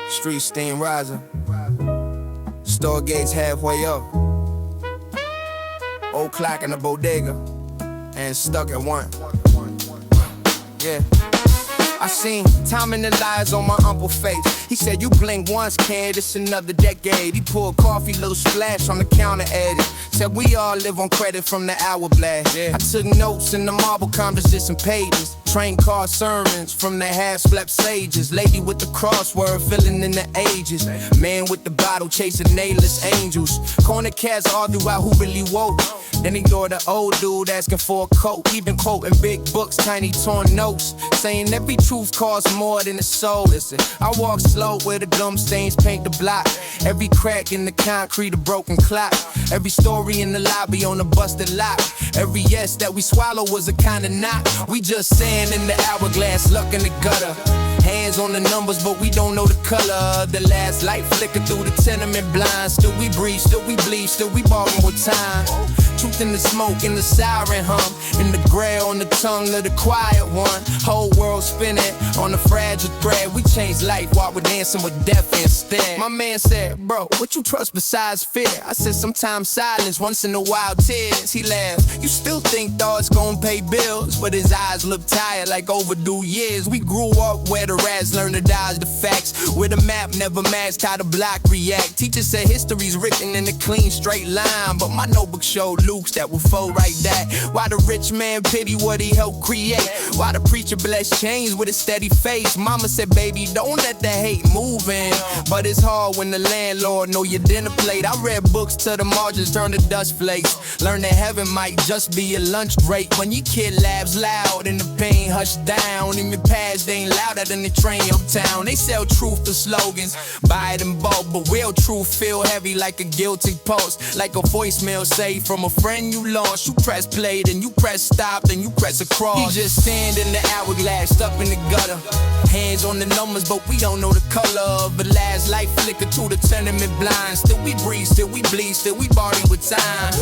Street steam rising, store gates halfway up. Old clock in the bodega, and stuck at one. Yeah. I seen time in the lies on my uncle's face. He said, you blink once, kid, it's another decade. He poured coffee, little splash on the counter edges. Said we all live on credit from the hourglass. Yeah. I took notes in the marble composition pages. Train car sermons from the half-slept sages. Lady with the crossword filling in the ages. Man with the bottle chasing nameless angels. Corner cats argue out who really woke. Then ignore the old dude asking for a coat. Even quoting big books, tiny torn notes, saying every truth costs more than a soul. Listen, I walk slow where the gum stains paint the block. Every crack in the concrete a broken clock. Every story in the lobby on a busted lock. Every yes that we swallow was a kind of knock. We just sand in the hourglass, luck in the gutter. Hands on the numbers, but we don't know the color. The last light flicker through the tenement blinds. Still we breathe, still we bleed, still we bargain with time. Truth in the smoke, in the siren hum. In the grail on the tongue of the quiet one. Whole world spinning on a fragile thread. We change life while we're dancing with death instead. My man said, bro, what you trust besides fear? I said, sometimes silence, once in a while tears. He laughed, you still think thoughts gon' pay bills? But his eyes look tired like overdue years. We grew up where the rats learn to dodge the facts. Where the map never matched how the block react. Teacher said history's written in a clean straight line, but my notebook showed loops that will fold right that. Why the rich man pity what he helped create? Why the preacher bless change with a steady face? Mama said, baby, don't let the hate move in. But it's hard when the landlord know your dinner plate. I read books till the margins turn to dust flakes. Learn that heaven might just be a lunch break. When your kid laughs loud and the pain hushed down, and your past ain't louder than the train uptown. They sell truth to slogans, buy it in bulk, but real truth feel heavy like a guilty pulse. Like a voicemail saved from a friend you lost. You press play, then you press stop, then you press across. He just stand in the hourglass, stuck in the gutter. Hands on the numbers, but we don't know the color of the last light flicker through the tenement blinds. Still we breathe, still we bleed, still we bargain with time.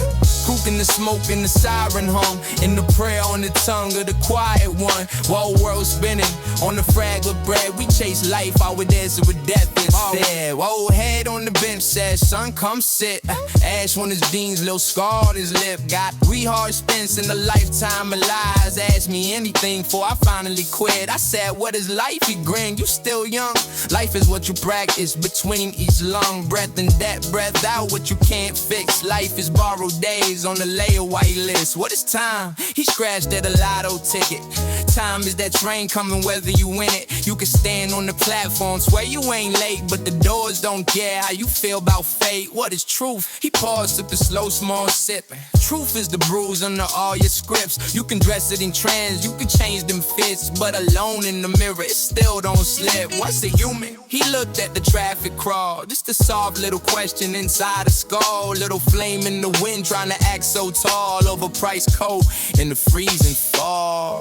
Proof in the smoke, in the siren hum, in the prayer on the tongue of the quiet one. Whole world spinning on the fragile bread. We chase life, I would answer with death instead. Old head on the bench says, son, come sit. Ash on his jeans, little scar on his lip. Got 3 hard spins in a lifetime of lies. Asked me anything before I finally quit. I said, what is life? He grinned, you still young. Life is what you practice between each lung. Breath in that, breath out, what you can't fix. Life is borrowed days on the lay-away list. What is time? He scratched at a lotto ticket. Time is that train coming whether you win it. You can stand on the platform, swear you ain't late, but the doors don't care how you feel about fate. What is truth? He paused, took a slow, small sip. Truth is the bruise under all your scripts. You can dress it in trends, you can change them fits, but alone in the mirror, it still don't slip. What's a human? He looked at the traffic crawl, just a soft little question inside a skull. Little flame in the wind trying to act so tall. Overpriced coat in the freezing fall.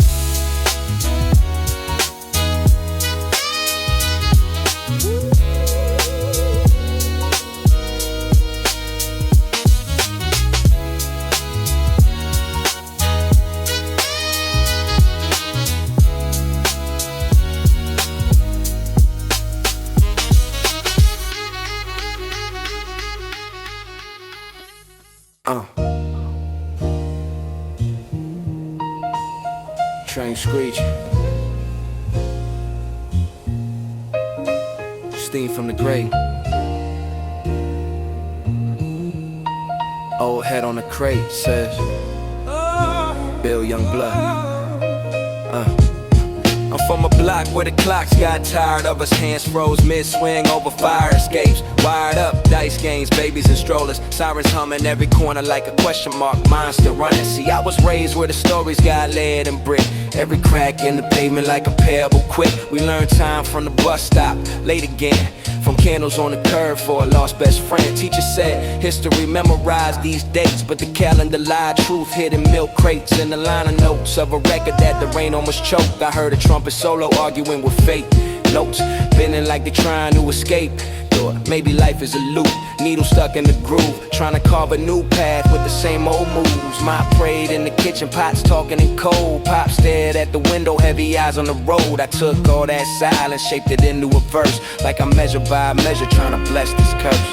Train screech. Steam from the grate. Old head on the crate says, Bill Young Blood. I'm from a block where the clocks got tired of us. Hands froze mid-swing over fire escapes. Wired up, dice games, babies and strollers. Sirens humming every corner like a question mark. Mine still running. See, I was raised where the stories got lead and brick. Every crack in the pavement like a pebble quick. We learned time from the bus stop, late again. From candles on the curb for a lost best friend. Teacher said history memorized these dates, but the calendar lied. Truth hid in milk crates in the liner notes of a record that the rain almost choked. I heard a trumpet solo arguing with fate. notes, feeling like they're trying to escape. Thought maybe life is a loop, needle stuck in the groove, trying to carve a new path with the same old moves. Ma prayed in the kitchen, pots talking in cold. Pop stared at the window, heavy eyes on the road. I took all that silence, shaped it into a verse, like I measure by measure, trying to bless this curse.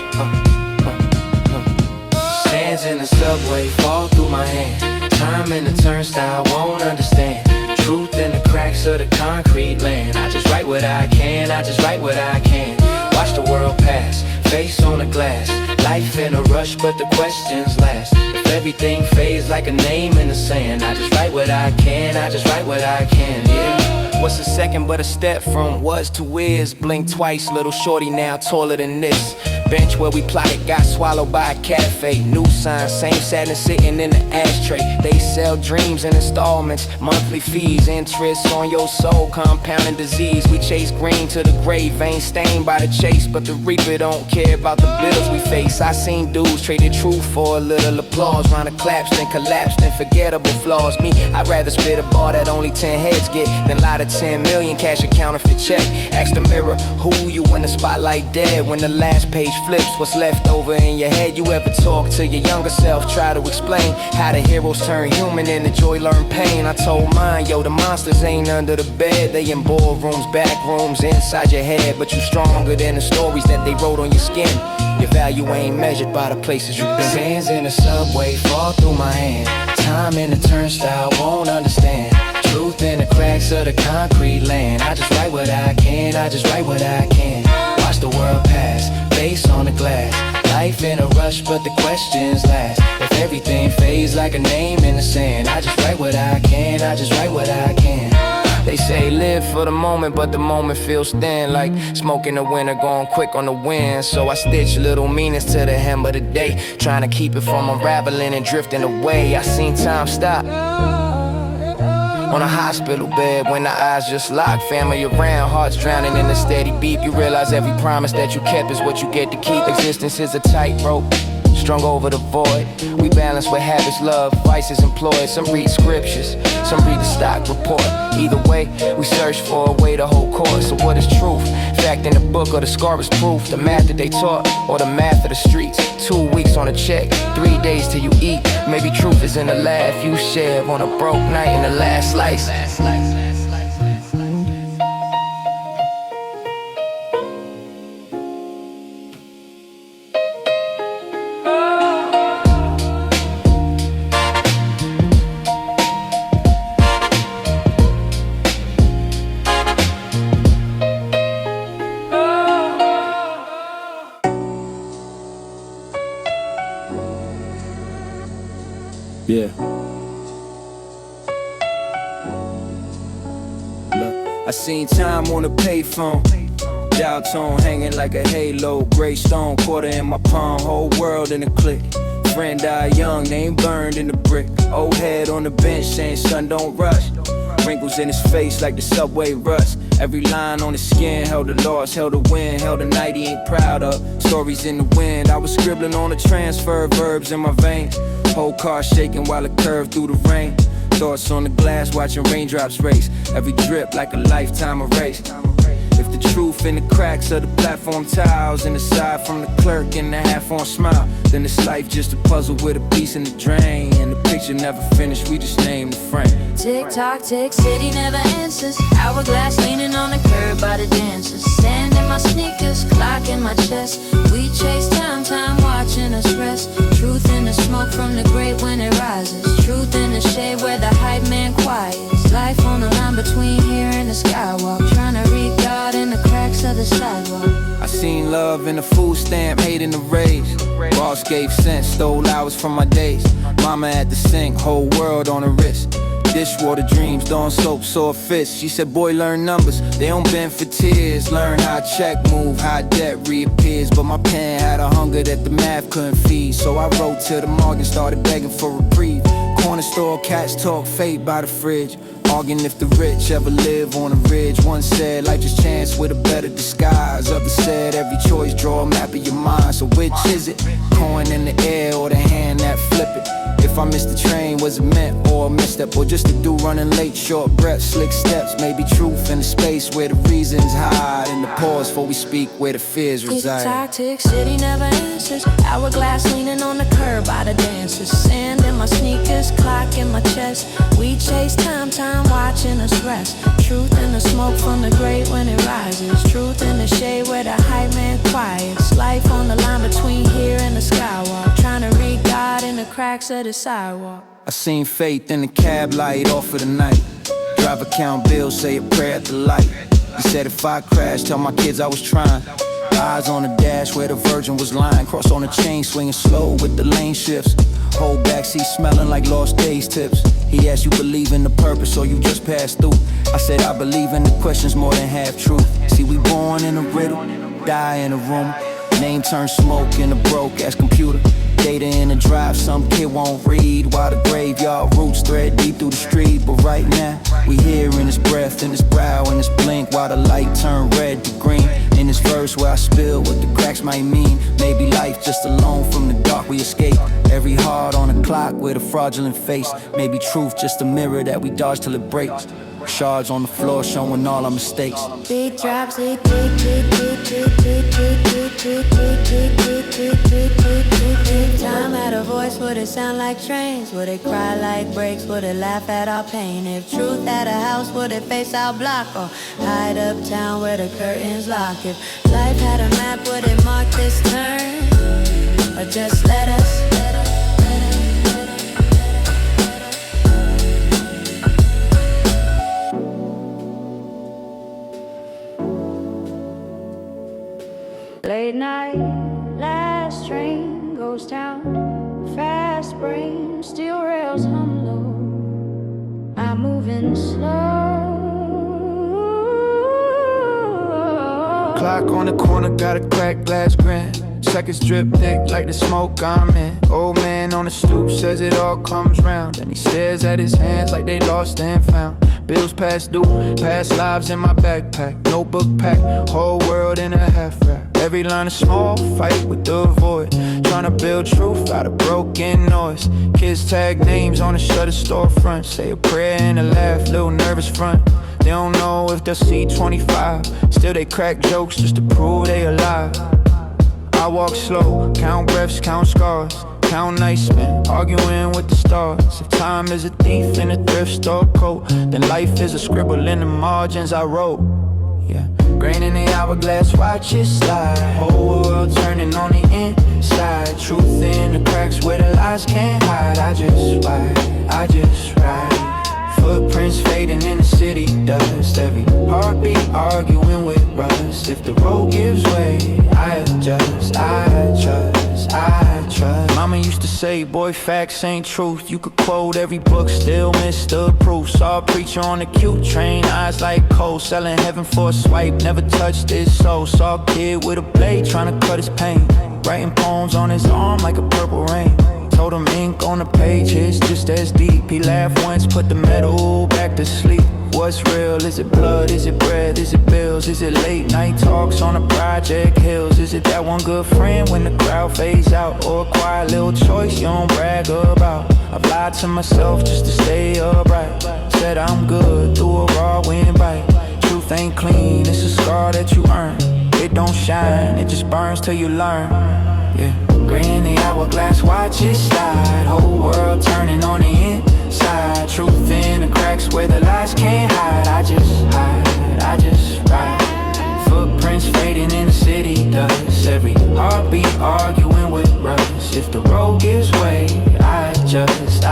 Sands in the subway fall through my hand. Time in the turnstile, won't understand. Truth in the cracks of the concrete land. I just write what I can, I just write what I can. Watch the world pass, face on the glass. Life in a rush, but the questions last. If everything fades like a name in the sand, I just write what I can, I just write what I can, yeah. What's a second but a step from was to is? Blink twice, little shorty now taller than this. Bench where we plotted got swallowed by a cafe. New sign, same sadness sitting in the ashtray. They sell dreams in installments, monthly fees, interest on your soul, compounding disease. We chase green to the grave, ain't stained by the chase, but the reaper don't care about the bills we face. I seen dudes traded truth for a little applause, round of claps, then collapsed, then forgettable flaws. Me, I'd rather spit a bar that only 10 heads get than lie to 10 million, cash a counterfeit check. Ask the mirror, who you in the spotlight dead? When the last page flips, what's left over in your head? You ever talk to your younger self, try to explain how the heroes turn human and the joy learn pain? I told mine, yo, the monsters ain't under the bed. They in boardrooms, back rooms, inside your head. But you stronger than the stories that they wrote on your skin. Your value ain't measured by the places you've been. Sands in the subway fall through my hand. Time in the turnstile, won't understand. Truth in the cracks of the concrete land. I just write what I can, I just write what I can. Watch the world pass, face on the glass. Life in a rush, but the questions last. If everything fades like a name in the sand, I just write what I can, I just write what I can. They say live for the moment, but the moment feels thin, like smoke in the winter, going quick on the wind. So I stitch little meanings to the hem of the day, trying to keep it from unraveling and drifting away. I seen time stop on a hospital bed when the eyes just lock. Family around, hearts drowning in a steady beat. You realize every promise that you kept is what you get to keep. Existence is a tightrope, strung over the void. We balance with habits, love, vices employed. Some read scriptures, some read the stock report. Either way, we search for a way to hold course. So what is truth? Fact in the book or the scar is proof? The math that they taught or the math of the streets? 2 weeks on a check, 3 days till you eat. Maybe truth is in the laugh you share on a broke night in the last slice. Yeah. Look, I seen time on the payphone. Dial tone hanging like a halo. Gray stone, quarter in my palm. Whole world in a click. Friend died young, name burned in the brick. Old head on the bench saying, son, don't rush. Wrinkles in his face like the subway rust. Every line on his skin held the loss, held the wind, held the night he ain't proud of. Stories in the wind, I was scribbling on the transfer verbs in my veins. Whole car shaking while it curved through the rain. Thoughts on the glass, watching raindrops race. Every drip like a lifetime of race. If the truth in the cracks of the platform tiles, and the side from the clerk and the half-on smile, then this life just a puzzle with a piece in the drain. And the picture never finished, we just named the frame. Tick-tock, tick, city never answers. Hourglass leaning on the curb by the dancers. Sand in my sneakers, clock in my chest. We chase time, time watching us rest. Truth in the smoke from the grave when it rises. Truth in the shade where the hype man quiets. Life on the line between here and the skywalk. Trying to read God in the cracks of the sidewalk. I seen love in the food stamp, hate in the rage. Boss gave sense, stole hours from my days. Mama at the sink, whole world on her wrist. Dishwater dreams, dawn soap, sore fists. She said, boy, learn numbers, they don't bend for tears. Learn how check move, how debt reappears. But my pen had a hunger that the math couldn't feed. So I wrote to the morgue and started begging for reprieve. Corner store cats talk fate by the fridge. Arguing if the rich ever live on a ridge. One said, life just chance with a better disguise. Others said, every choice draw a map of your mind. So which is it? Coin in the air or the hand that flip it? If I missed the train, was it meant or a misstep? Or just a dude running late, short breath, slick steps. Maybe truth in the space where the reasons hide. And the pause before we speak where the fears reside. Toxic city never answers. Hourglass leaning on the curb by the dancers. Sand in my sneakers, clock in my chest. We chase time watching us rest. Truth in the smoke from the grave when it rises. Truth in the shade where the hype man quiets. Life on the line between here and the skywalk. Trying to read God in the cracks of the sidewalk. I seen faith in the cab light off of the night. Driver count bills, say a prayer at the light. He said if I crashed, tell my kids I was trying. Eyes on the dash where the Virgin was lying. Cross on the chain, swinging slow with the lane shifts. Whole backseat smelling like lost days tips. He asked, you believe in the purpose or you just passed through? I said I believe in the questions more than half truth. See, we born in a riddle, die in a room. Name turns smoke in a broke ass computer. Data in the drive, some kid won't read. While the graveyard roots thread deep through the street. But right now, we here in his breath, in his brow, in his blink. While the light turn red to green. In this verse where I spill what the cracks might mean. Maybe life just alone from the dark we escape. Every heart on a clock with a fraudulent face. Maybe truth just a mirror that we dodge till it breaks. Shards on the floor showing all our mistakes. Beat drops, time had a voice, would it sound like trains? Would it cry like breaks? Would it laugh at our pain? If truth had a house, would it face our block? Or hide uptown where the curtains lock? If life had a map, would it mark this turn? Or just let us late night, last train goes down. Fast brain, steel rails hum low. I'm moving slow. Clock on the corner, got a cracked glass grin. Seconds drip thick like the smoke I'm in. Old man on the stoop says it all comes round. Then he stares at his hands like they lost and found. Bills past due, past lives in my backpack. Notebook pack, whole world in a half wrap. Every line is small, fight with the void. Tryna build truth out of broken noise. Kids tag names on the shutter storefront. Say a prayer and a laugh, little nervous front. They don't know if they'll see 25. Still they crack jokes just to prove they alive. I walk slow, count breaths, count scars. Count nights spent, arguing with the stars. If time is a thief in a thrift store coat, then life is a scribble in the margins I wrote. Yeah, grain in the hourglass, watch it slide. Whole world turning on the inside. Truth in the cracks where the lies can't hide. I just ride. Footprints fading in the city dust. Every heartbeat arguing with rust. If the road gives way, I adjust, I trust. Mama used to say, boy, facts ain't truth. You could quote every book, still miss the proof. Saw a preacher on the cute train, eyes like coal. Selling heaven for a swipe, never touched his soul. Saw a kid with a blade trying to cut his pain. Writing poems on his arm like a purple rain. Told him ink on the page hits just as deep. He laughed once, put the metal back to sleep. What's real? Is it blood? Is it bread? Is it bills? Is it late night talks on the project hills? Is it that one good friend when the crowd fades out? Or a quiet little choice you don't brag about? I've lied to myself just to stay upright. Said I'm good through a raw wind bite. Truth ain't clean, it's a scar that you earn. It don't shine, it just burns till you learn. Yeah. Gray in the hourglass, watch it slide. Whole world turning on the inside. Truth in the cracks where the lies can't hide. I just ride. Footprints fading in the city dust. Every heartbeat arguing with rust. If the road gives way, I trust.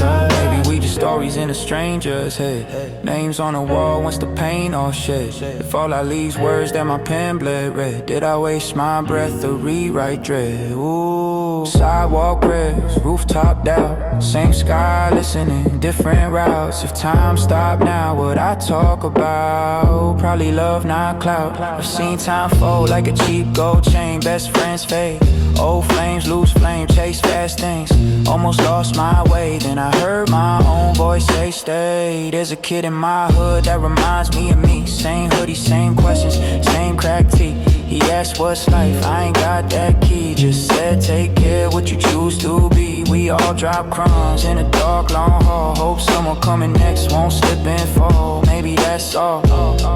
Maybe we just stories in a stranger's head. Names on the wall once the pain all shed. If all I leave's words that my pen bled red. Did I waste my breath to rewrite dread? Ooh, sidewalk reds, rooftop down. Same sky listening, different routes. If time stopped now, what I talk about? Probably love, not clout. I've seen time fold like a cheap gold chain. Best friends fade, old flames lose flame. Chase fast things, almost lost my way. Then I heard my own voice say stay. There's a kid in my hood that reminds me of me. Same hoodie, same questions, same cracked teeth. He asked what's life, I ain't got that key. Just said take care what you choose to be. We all drop crumbs in a dark long hall. Hope someone coming next won't slip and fall. Maybe that's all.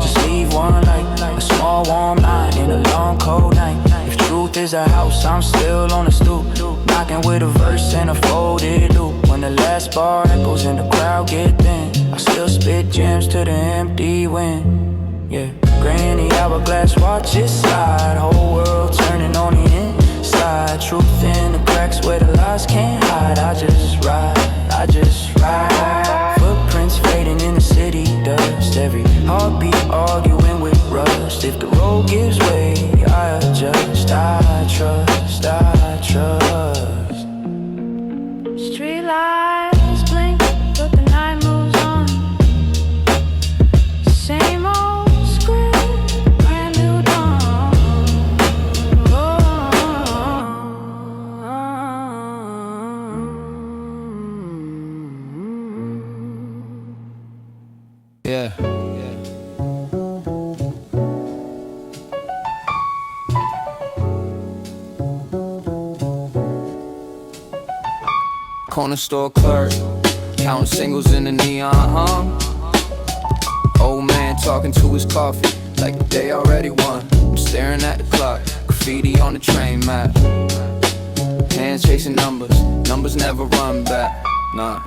Just leave one light, a small warm line in a long cold night. If truth is a house, I'm still on the stoop, knocking with a verse and a folded loop. When the last bar echoes and the crowd get thin, I still spit gems to the empty wind. Yeah, granny hourglass, watch it slide. Whole world turning on the inside. Truth in the cracks where the lies can't hide. I just ride. Footprints fading in the city dust. Every heartbeat arguing with rust. If the road gives way, I adjust. I trust. Street lights blink, but the night moves on. Same old script, brand new dawn. Yeah. Corner store clerk, counting singles in the neon, Old man talking to his coffee, like the day already won. I'm staring at the clock, graffiti on the train map. Hands chasing numbers, numbers never run back, nah.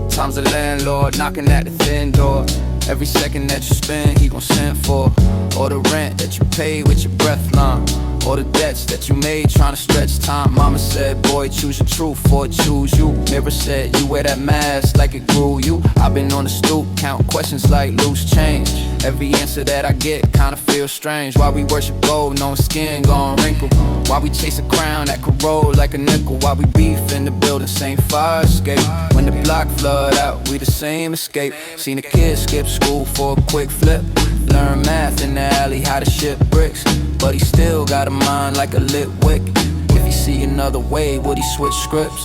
Time's a landlord knocking at the thin door. Every second that you spend, he gon' send for. Or the rent that you pay with your breath long. Or the debts that you made trying to stretch time. Mama said, boy, choose your truth or choose you. Mirror said, you wear that mask like it grew you. I've been on the stoop, count questions like loose change. Every answer that I get kinda feels strange. Why we worship gold, no skin gon' wrinkle. Why we chase a crown that could roll like a nickel. Why we beef in the building, same fire escape. When the block flood out, we the same escape. Seen a kid skip school for a quick flip. Learn math in the alley, how to ship bricks. But he still got a mind like a lit wick. If he see another way, would he switch scripts?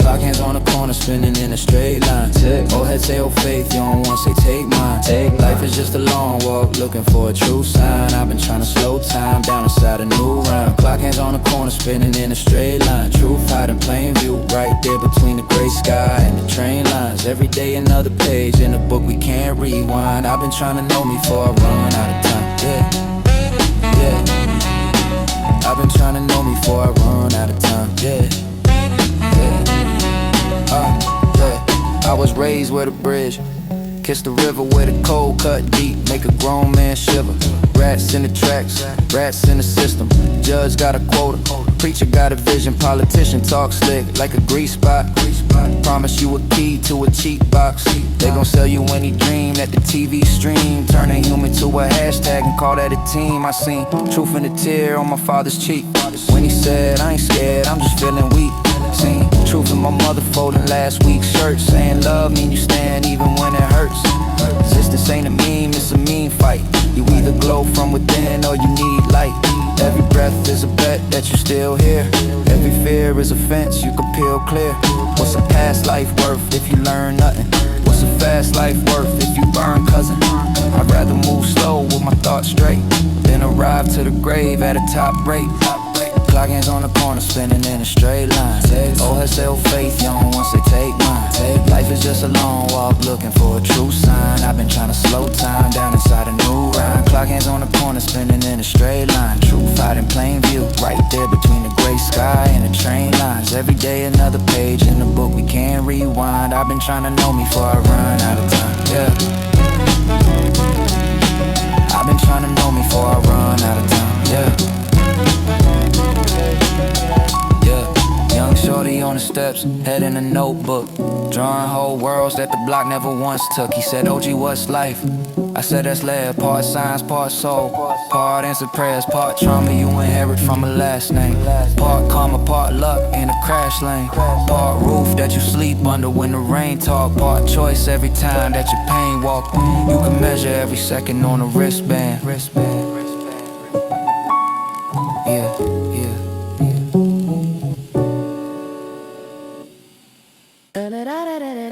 Clock hands on the corner, spinning in a straight line. Old head say, oh faith, you don't want say take mine. Life is just a long walk, looking for a true sign. I've been trying to slow time down inside a new rhyme. Clock hands on the corner, spinning in a straight line. Truth hide in plain view, right there between the gray sky and the train lines. Every day another page in a book we can't rewind. I've been trying to know me before I run out of time. Yeah. I've been trying to know me before I run out of time. Yeah. I was raised with a bridge. Kiss the river where the cold cut deep, make a grown man shiver. Rats in the tracks, rats in the system. Judge got a quota, preacher got a vision. Politician talk slick like a grease spot. Promise you a key to a cheap box. They gon' sell you any dream that the TV stream. Turn a human to a hashtag and call that a team. I seen truth in the tear on my father's cheek when he said, I ain't scared, I'm just feeling weak. Seen truth in my mother folding last week's shirt, saying love mean you stand even when it hurts. Resistance ain't a meme, it's a mean fight. You either glow from within or you need light. Every breath is a bet that you're still here. Every fear is a fence you can peel clear. What's a past life worth if you learn nothing? What's a fast life worth if you burn cousin? I'd rather move slow with my thoughts straight than arrive to the grave at a top rate. Clock hands on the corner, spinning in a straight line. Old head say, oh faith, young ones say take mine. Life is just a long walk, looking for a true sign. I've been trying to slow time down inside a new rhyme. Clock hands on the corner, spinning in a straight line. Truth out in plain view, right there between the gray sky and the train lines. Every day another page in the book we can't rewind. I've been trying to know me before I run out of time. Yeah. I've been trying to know me before I run out of time. Yeah. Young shorty on the steps, head in a notebook, drawing whole worlds that the block never once took. He said, OG, what's life? I said, that's led, part science, part soul, part answered prayers, part trauma you inherit from a last name, part karma, part luck in a crash lane, part roof that you sleep under when the rain talk, part choice every time that your pain walk. You can measure every second on a wristband. Yeah. Da da da da da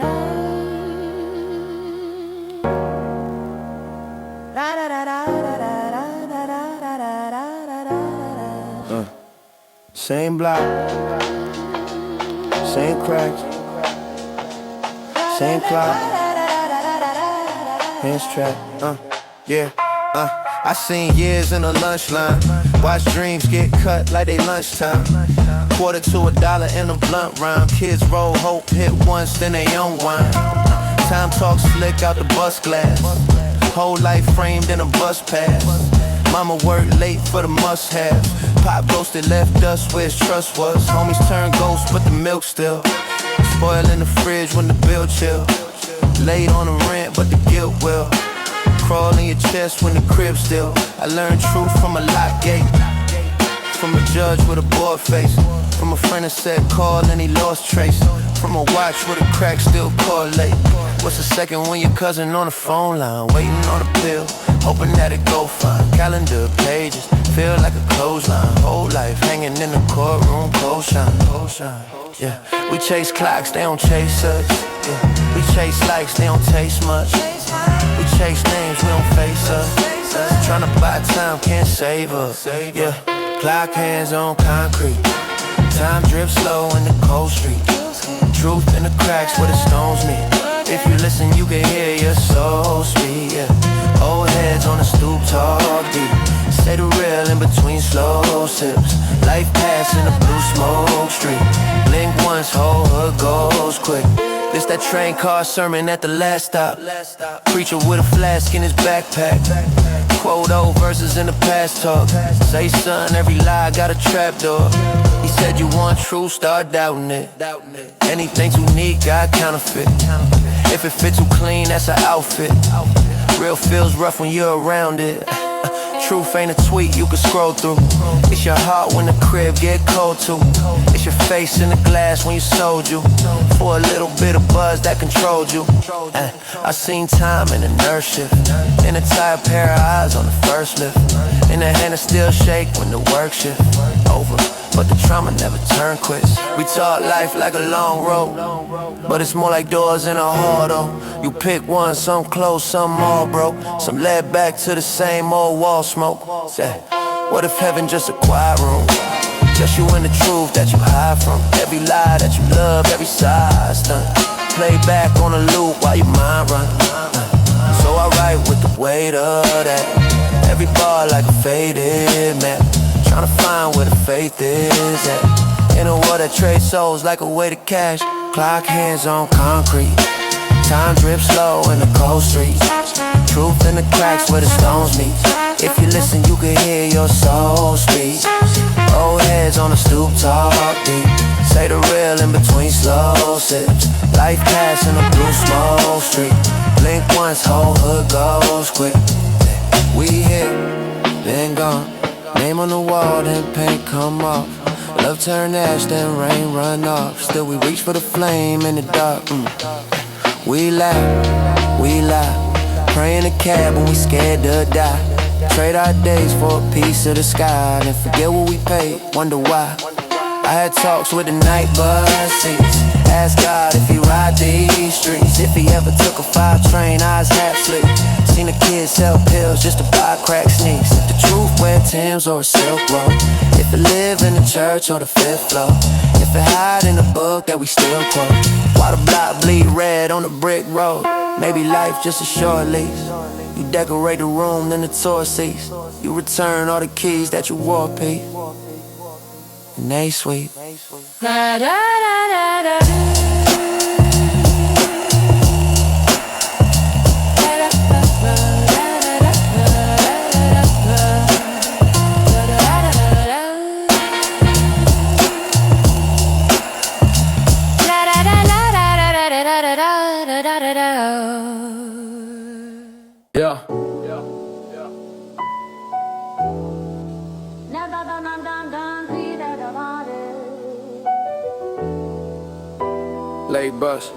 da da da da da. Same block, same cracks, same clock, hands track, yeah, I seen years in the lunch line, watch dreams get cut like they lunchtime. Quarter to $1 in a blunt rhyme. Kids roll hope, hit once, then they unwind. Time talk slick out the bus glass. Whole life framed in a bus pass. Mama worked late for the must-haves. Pop ghosted, left us where his trust was. Homies turn ghosts, but the milk still. Spoil in the fridge when the bill chill. Late on the rent, but the guilt will. Crawl in your chest when the crib still. I learned truth from a lock gate. From a judge with a bored face. From a friend that said call and he lost trace. From a watch with a crack still correlate. What's the second when your cousin on the phone line? Waiting on a pill, hoping that it go fine. Calendar pages, feel like a clothesline. Whole life hanging in the courtroom, cold shine. Yeah, we chase clocks, they don't chase us. Yeah, we chase likes, they don't taste much. We chase names, we don't face us. Tryna buy time, can't save us. Yeah, clock hands on concrete. Time drips slow in the cold street. Truth in the cracks where the stones meet. If you listen, you can hear your soul speak. Yeah, old heads on the stoop talk deep. Say the real in between slow sips. Life pass in a blue smoke street. Blink once, whole hood goes quick. This that train car sermon at the last stop. Preacher with a flask in his backpack. Quote old verses in the past talk. Say son, every lie got a trap door. He said you want truth, start doubting it. Anything too neat, got counterfeit. If it fits too clean, that's an outfit. Real feels rough when you're around it. Truth ain't a tweet you can scroll through. It's your heart when the crib get cold too. It's your face in the glass when you sold you. For a little bit of buzz that controlled you. I seen time in the nurse shift. In a tired pair of eyes on the first lift. In the hand that still shake when the work shift over. But the trauma never turn quits. We talk life like a long road, but it's more like doors in a hall though. You pick one, some close, some all broke. Some led back to the same old wall smoke. Say, what if heaven just a quiet room? Just you and the truth that you hide from. Every lie that you love, every side stunt. Play back on a loop while your mind run. So I write with the weight of that. Every bar like a faded map. Tryna find where the faith is at. In a world that trades souls like a way to cash. Clock hands on concrete. Time drips slow in the cold streets. Truth in the cracks where the stones meet. If you listen, you can hear your soul speak. Old heads on the stoop talk deep. Say the real in between slow sips. Life pass in a blue smoke street. Blink once, whole hood goes quick. We here, then gone. Name on the wall, then paint come off. Love turn ash, then rain run off. Still we reach for the flame in the dark. We laugh, we lie. Pray in a cab when we scared to die. Trade our days for a piece of the sky. Then forget what we paid, wonder why. I had talks with the night bus seats. Ask God if he ride these streets. If he ever took a 5 train, eyes half slit. Seen a kid sell pills just to buy crack sneaks. If the truth wear Tim's or a silk robe. If it live in the church or the 5th floor. If it hide in the book that we still quote. Why the block bleed red on the brick road? Maybe life just a short lease. You decorate the room, then the tour seats. You return all the keys that you wore, Pete. And they sweet. Da da da da da. Yeah. Late bus.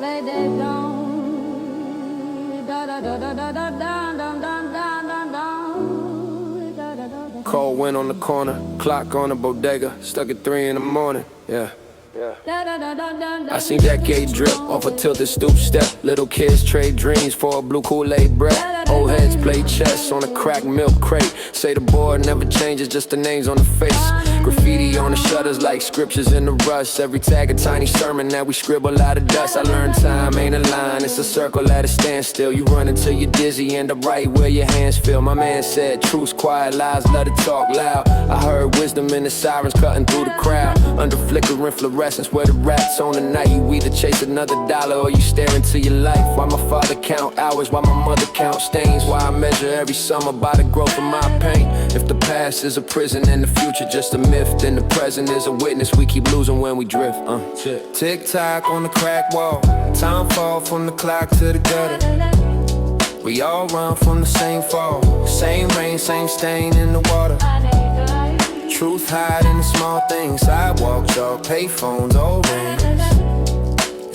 Cold wind on the corner, clock on the bodega, stuck at 3 in the morning, yeah. I seen decade drip off a tilted stoop step. Little kids trade dreams for a blue Kool-Aid breath. Old heads play chess on a cracked milk crate. Say the board never changes, just the names on the face. Graffiti on the shutters like scriptures in the rust. Every tag a tiny sermon, now we scribble out of dust. I learned time ain't a line, it's a circle at a standstill. You run until you're dizzy, end up right where your hands feel. My man said, truth's quiet, lies let it talk loud. I heard wisdom in the sirens cutting through the crowd. Under flickering fluorescence where the rats on the night. You either chase another dollar or you stare into your life. Why my father count hours, why my mother count stains. Why I measure every summer by the growth of my pain. If the past is a prison and the future just a myth, then the present is a witness we keep losing when we drift. Tick-tock on the crack wall, time fall from the clock to the gutter. We all run from the same fall, same rain, same stain in the water. Truth hide in the small things, sidewalk chalk, payphones, old rings.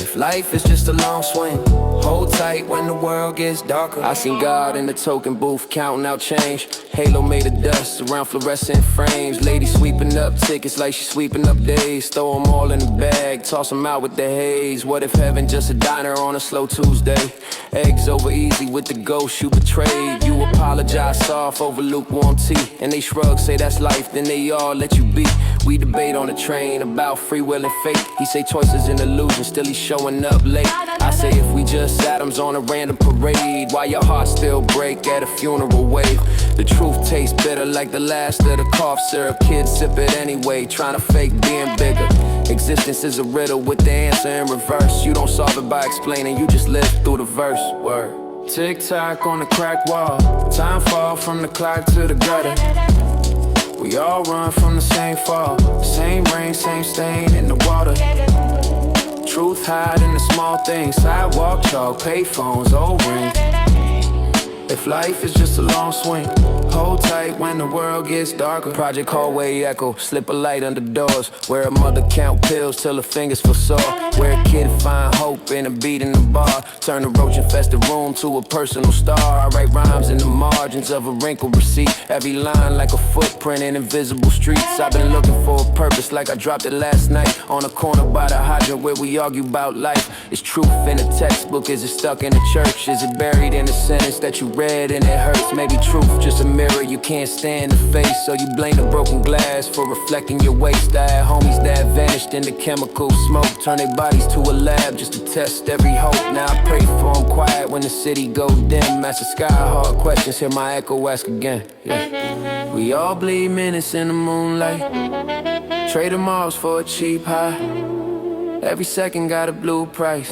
If life is just a long swing, hold tight when the world gets darker. I seen God in the token booth counting out change. Halo made of dust around fluorescent frames. Lady sweeping up tickets like she sweeping up days. Throw them all in the bag, toss them out with the haze. What if heaven just a diner on a slow Tuesday? Eggs over easy with the ghost you betrayed. You apologize soft over lukewarm tea, and they shrug, say that's life, then they all let you be. We debate on the train about free will and fate. He say choice is an illusion, still he's showing up late. I say if we just atoms on a random parade, why your heart still break at a funeral wave? The truth tastes bitter like the last of the cough syrup. Kids sip it anyway, trying to fake being bigger. Existence is a riddle with the answer in reverse. You don't solve it by explaining, you just live through the verse. Word. Tick-tock on the crack wall, time fall from the clock to the gutter. We all run from the same fall, same rain, same stain in the water. Truth hide in the small things, sidewalk chalk, payphones, old rings. If life is just a long swing, hold tight when the world gets darker. Project hallway echo, slip a light under doors. Where a mother count pills till her fingers feel sore. Where a kid find hope in a beat in the bar. Turn the roach infested room to a personal star. I write rhymes in the margins of a wrinkled receipt. Every line like a footprint in invisible streets. I've been looking for a purpose like I dropped it last night. On a corner by the hydrant where we argue about life. Is truth in a textbook? Is it stuck in the church? Is it buried in a sentence that you read and it hurts? Maybe truth just a mirror you can't stand the face. So you blame the broken glass for reflecting your waste. I had homies that vanished in the chemical smoke. Turn their bodies to a lab just to test every hope. Now I pray for them quiet when the city go dim. Ask the sky hard questions, hear my echo ask again. Yeah. We all bleed minutes in the moonlight. Trade them offs for a cheap high. Every second got a blue price.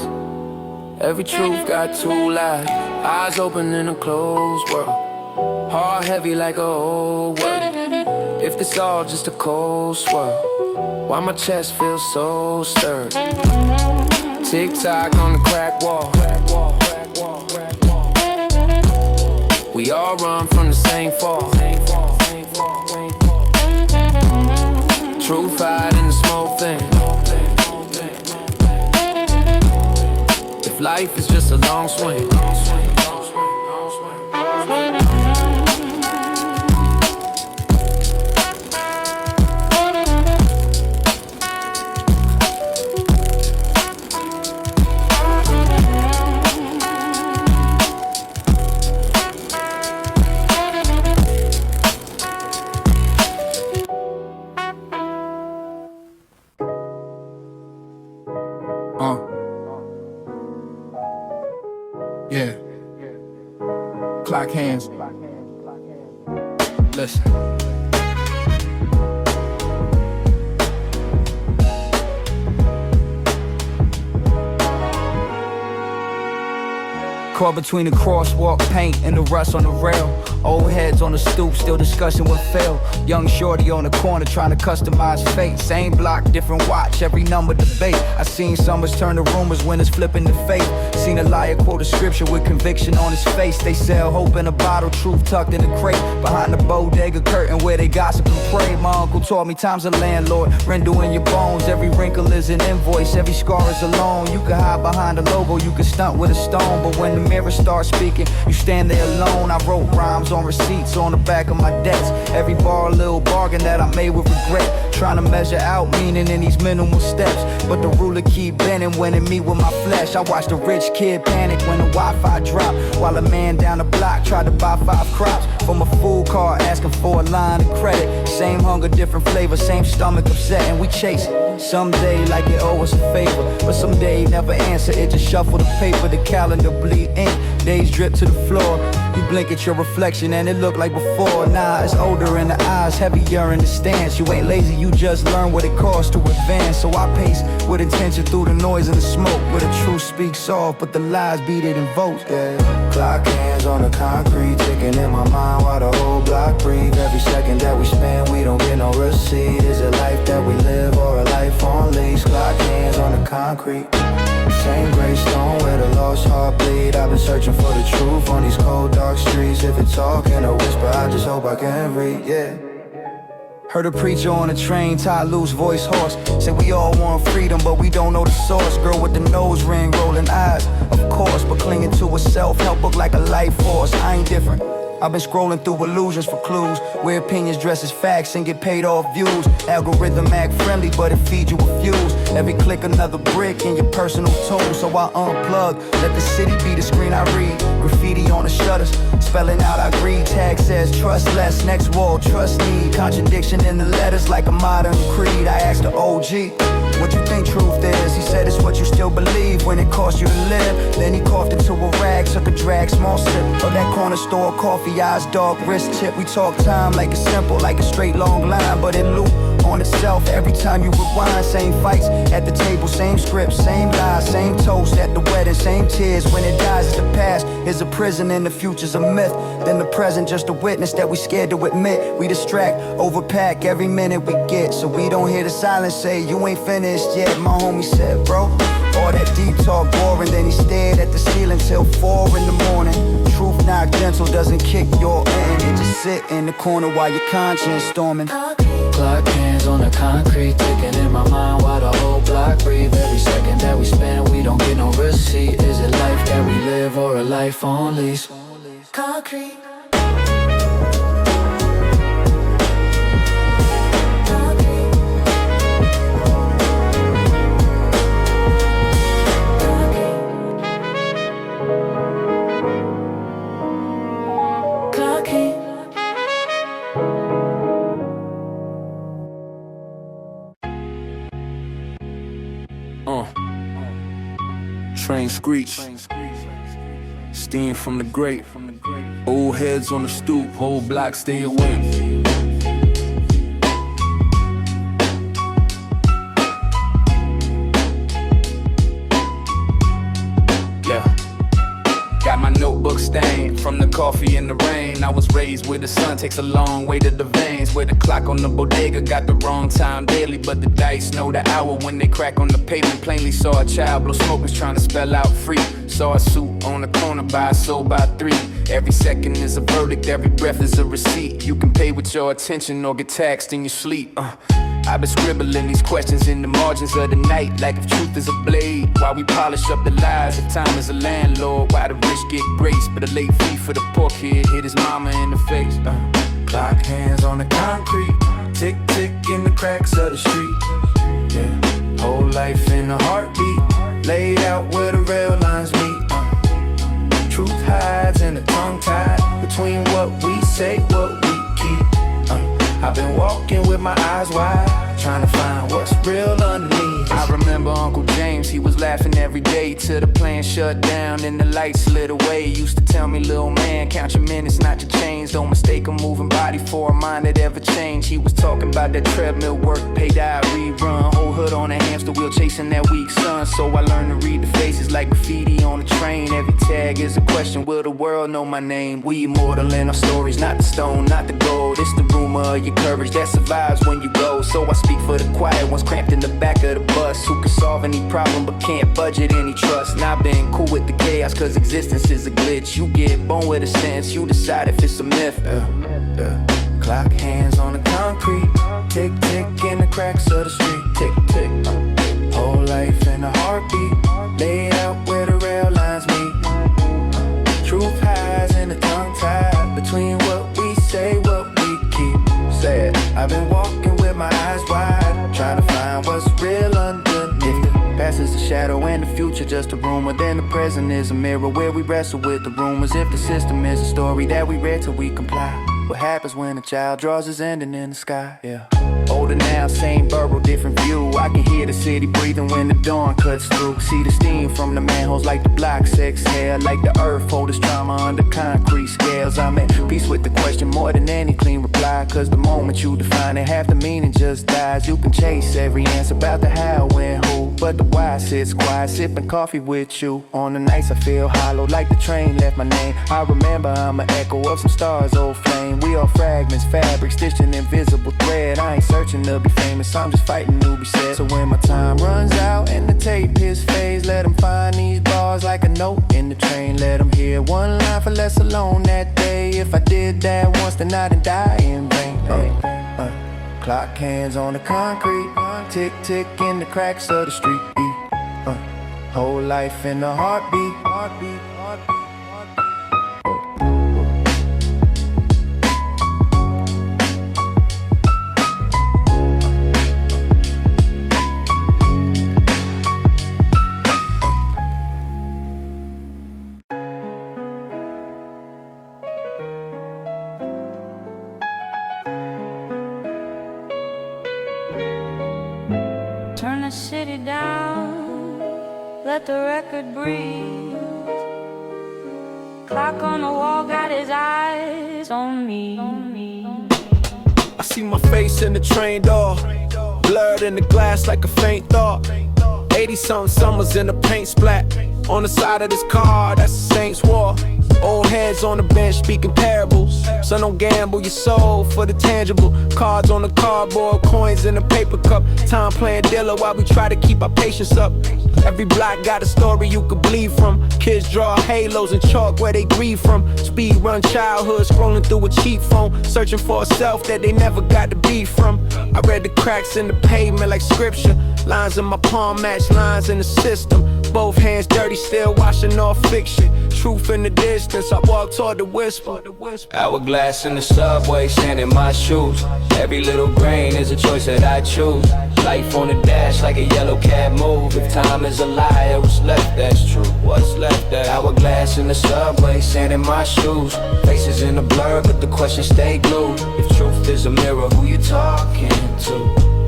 Every truth got two lies. Eyes open in a closed world. Heart heavy like a old world. If this all just a cold swirl, why my chest feels so stirred? Tick-tock on the crack wall. We all run from the same fall. Truth hide in the small thing. If life is just a long swing. Yeah. Clock hands. Listen. Caught between the crosswalk paint and the rust on the rail. Old heads on the stoop, still discussing what failed. Young shorty on the corner trying to customize fate. Same block, different watch, every number debate. I seen summers turn to rumors, winners flipping the fate. Seen a liar quote a scripture with conviction on his face. They sell hope in a bottle, truth tucked in a crate. Behind the bodega curtain where they gossip and pray. My uncle taught me time's a landlord, rendering your bones. Every wrinkle is an invoice, every scar is a loan. You can hide behind a logo, you can stunt with a stone. But when the mirror start speaking. You stand there alone, I wrote rhymes on receipts on the back of my desk. Every bar a little bargain that I made with regret. Trying to measure out meaning in these minimal steps, but the ruler keep bending when it meet with my flesh. I watched a rich kid panic when the Wi-Fi dropped, while a man down the block tried to buy 5 crops from a food cart, asking for a line of credit. Same hunger, different flavor, same stomach upset, and we chase it. Someday like it owe us a favor, but someday never answer. It just shuffle the paper, the calendar bleed ink, days drip to the floor. You blink at your reflection and it look like before. Nah, it's older in the eyes, heavier in the stance. You ain't lazy, you just learn what it costs to advance. So I pace with intention through the noise and the smoke, where the truth speaks soft, but the lies beat it in votes. Yeah. Clock hands on the concrete, ticking in my mind while the whole block breathe. Every second that we spend, we don't get no receipt. Is it life that we live or a life on lease? Clock hands on the concrete, same gray stone where the lost heart bleed. I've been searching for the truth on these cold dark streets. If it's talking or whisper, I just hope I can read, yeah. Heard a preacher on a train, tied loose, voice hoarse. Said we all want freedom, but we don't know the source. Girl with the nose ring, rolling eyes, of course, but clinging to a self-help book like a life force. I ain't different. I've been scrolling through illusions for clues, where opinions dress as facts and get paid off views. Algorithm act friendly, but it feeds you with views. Every click another brick in your personal tune. So I unplug, let the city be the screen I read. Graffiti on the shutters, spelling out I greed. Tag says trust less, next wall, trust need. Contradiction in the letters like a modern creed. I asked the OG, what you think truth is? He said it's what you still believe when it costs you to live. Then he coughed into a rag, took a drag, small sip of that corner store coffee, eyes dark, wrist tip. We talk time like it's simple, like a straight long line, but it loop on itself every time you rewind. Same fights at the table, same script, same lies, same toast at the wedding, same tears when it dies. It's the past is a prison and the future's a myth. Then the present just a witness that we scared to admit. We distract, overpack every minute we get, so we don't hear the silence say you ain't finished yet. My homie said, bro, all that deep talk boring. Then he stared at the ceiling till 4 in the morning. Truth not gentle, doesn't kick your end. It just sit in the corner while your conscience storming. Clock hands on the concrete, ticking in my mind while the whole block breathe. Every second that we spend, we don't get no receipt. Is it life that we live or a life on lease? Concrete. Train screech, steam from the grate. Old heads on the stoop, whole block stay awake. Got my notebook stained from the coffee and the rain. I was raised where the sun takes a long way to the veins, where the clock on the bodega got the wrong time daily, but the dice know the hour when they crack on the pavement. Plainly saw a child blow smoke was trying to spell out free. Saw a suit on the corner by sold by 3. Every second is a verdict, every breath is a receipt. You can pay with your attention or get taxed in your sleep. I've been scribbling these questions in the margins of the night, like if truth is a blade, while we polish up the lies. If time is a landlord, why the rich get grace, but a late fee for the poor kid hit his mama in the face. Clock hands on the concrete, tick tick in the cracks of the street. Yeah, whole life in a heartbeat, laid out where the rail lines meet. Truth hides in the tongue tied between what we say, what we keep. I've been walking with my eyes wide, trying to find what's real underneath. I remember Uncle James, he was laughing every day till the plan shut down and the lights slid away. He used to tell me, little man, count your minutes, not your chains. Don't mistake a moving body for a mind that ever changed. He was talking about that treadmill work, pay dive, rerun. Whole hood on a hamster wheel chasing that weak sun. So I learned to read the faces like graffiti on a train. Every tag is a question, will the world know my name? We immortal in our stories, not the stone, not the gold. It's the rumor of your courage that survives when you go. So I speak for the quiet ones cramped in the back of the bus, who can solve any problem but can't budget any trust. And I've been cool with the chaos cause existence is a glitch. You get born with a sense, you decide if it's a myth. Clock hands on the concrete, tick tick in the cracks of the street. Tick tick, whole life in a heartbeat, laid out where the rail lines meet. shadow and the future, just a room within the present is a mirror where we wrestle with the rumors. If the system is a story that we read till we comply, what happens when a child draws his ending in the sky? Yeah. Older now, same borough, different view. I can hear the city breathing when the dawn cuts through. See the steam from the manholes like the blocks exhale, like the earth hold its trauma under concrete scales. I'm at peace with the question more than any clean reply, cause the moment you define it, half the meaning just dies. You can chase every answer about the how, when, who, but the why sits quiet, sipping coffee with you. On the nights I feel hollow, like the train left my name. I remember I'm an echo of some stars, old flame. We are fragments, fabric, stitched in invisible thread. I ain't searching to be famous, I'm just fighting to be said. So when my time runs out and the tape hits phase, let them find these bars like a note in the train. Let them hear one line for less alone that day. If I did that once, then I didn't die in vain. Clock hands on the concrete, tick tick in the cracks of the street. Whole life in a heartbeat, heartbeat, heartbeat. Turn the city down, let the record breathe. Clock on the wall got his eyes on me. I see my face in the train door, blurred in the glass like a faint thought. 80-something summers in the paint splat on the side of this car, that's the Saints' War. Old heads on the bench speaking parables. So don't gamble your soul for the tangible. Cards on the cardboard, coins in the paper cup. Time playing dealer while we try to keep our patience up. Every block got a story you could bleed from. Kids draw halos and chalk where they grieve from. Speed run childhood, scrolling through a cheap phone, searching for a self that they never got to be from. I read the cracks in the pavement like scripture. Lines in my palm match lines in the system. Both hands dirty, still washing off fiction. Truth in the distance, I walk toward the whisper. Hourglass in the subway, sand in my shoes. Every little grain is a choice that I choose. Life on the dash like a yellow cab move. If time is a liar, what's left that's true? What's left that? Hourglass in the subway, sand in my shoes. Faces in a blur, but the questions stay glued. If truth is a mirror, who you talking to?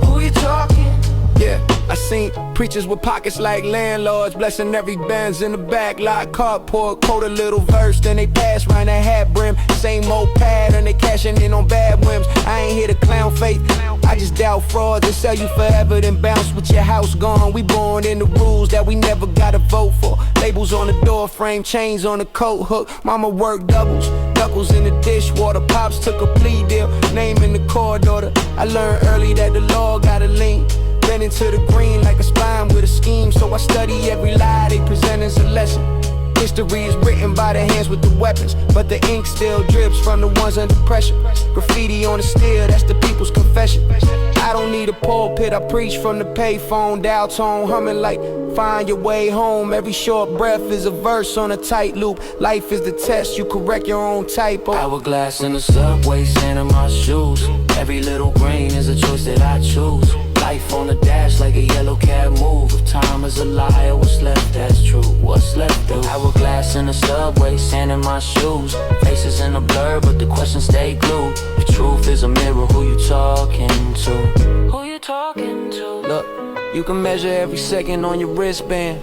Who you talking? Yeah, I seen preachers with pockets like landlords, blessing every Benz in the back lot. Carport, quote a little verse, then they pass round that hat brim. Same old pattern, they cashing in on bad whims. I ain't here to clown faith, I just doubt frauds and sell you forever, then bounce with your house gone. We born in the rules that we never gotta vote for. Labels on the door frame, chains on the coat hook. Mama worked doubles, knuckles in the dishwater. Pops took a plea deal, name in the court order. I learned early that the law gotta lean. Bend into the green like a spine with a scheme. So I study every lie they present as a lesson. History is written by the hands with the weapons, but the ink still drips from the ones under pressure. Graffiti on the steel, that's the people's confession. I don't need a pulpit, I preach from the payphone. Dial tone humming like find your way home. Every short breath is a verse on a tight loop. Life is the test, you correct your own typo. Hourglass in the subway, sand in my shoes. Every little grain is a choice that I choose. Life on the dash like a yellow cab move. If time is a liar, what's left that's true? What's left though? Hourglass in the subway, sand in my shoes. Faces in a blur, but the questions stay glued. If truth is a mirror, who you talking to? Who you talking to? Look, you can measure every second on your wristband.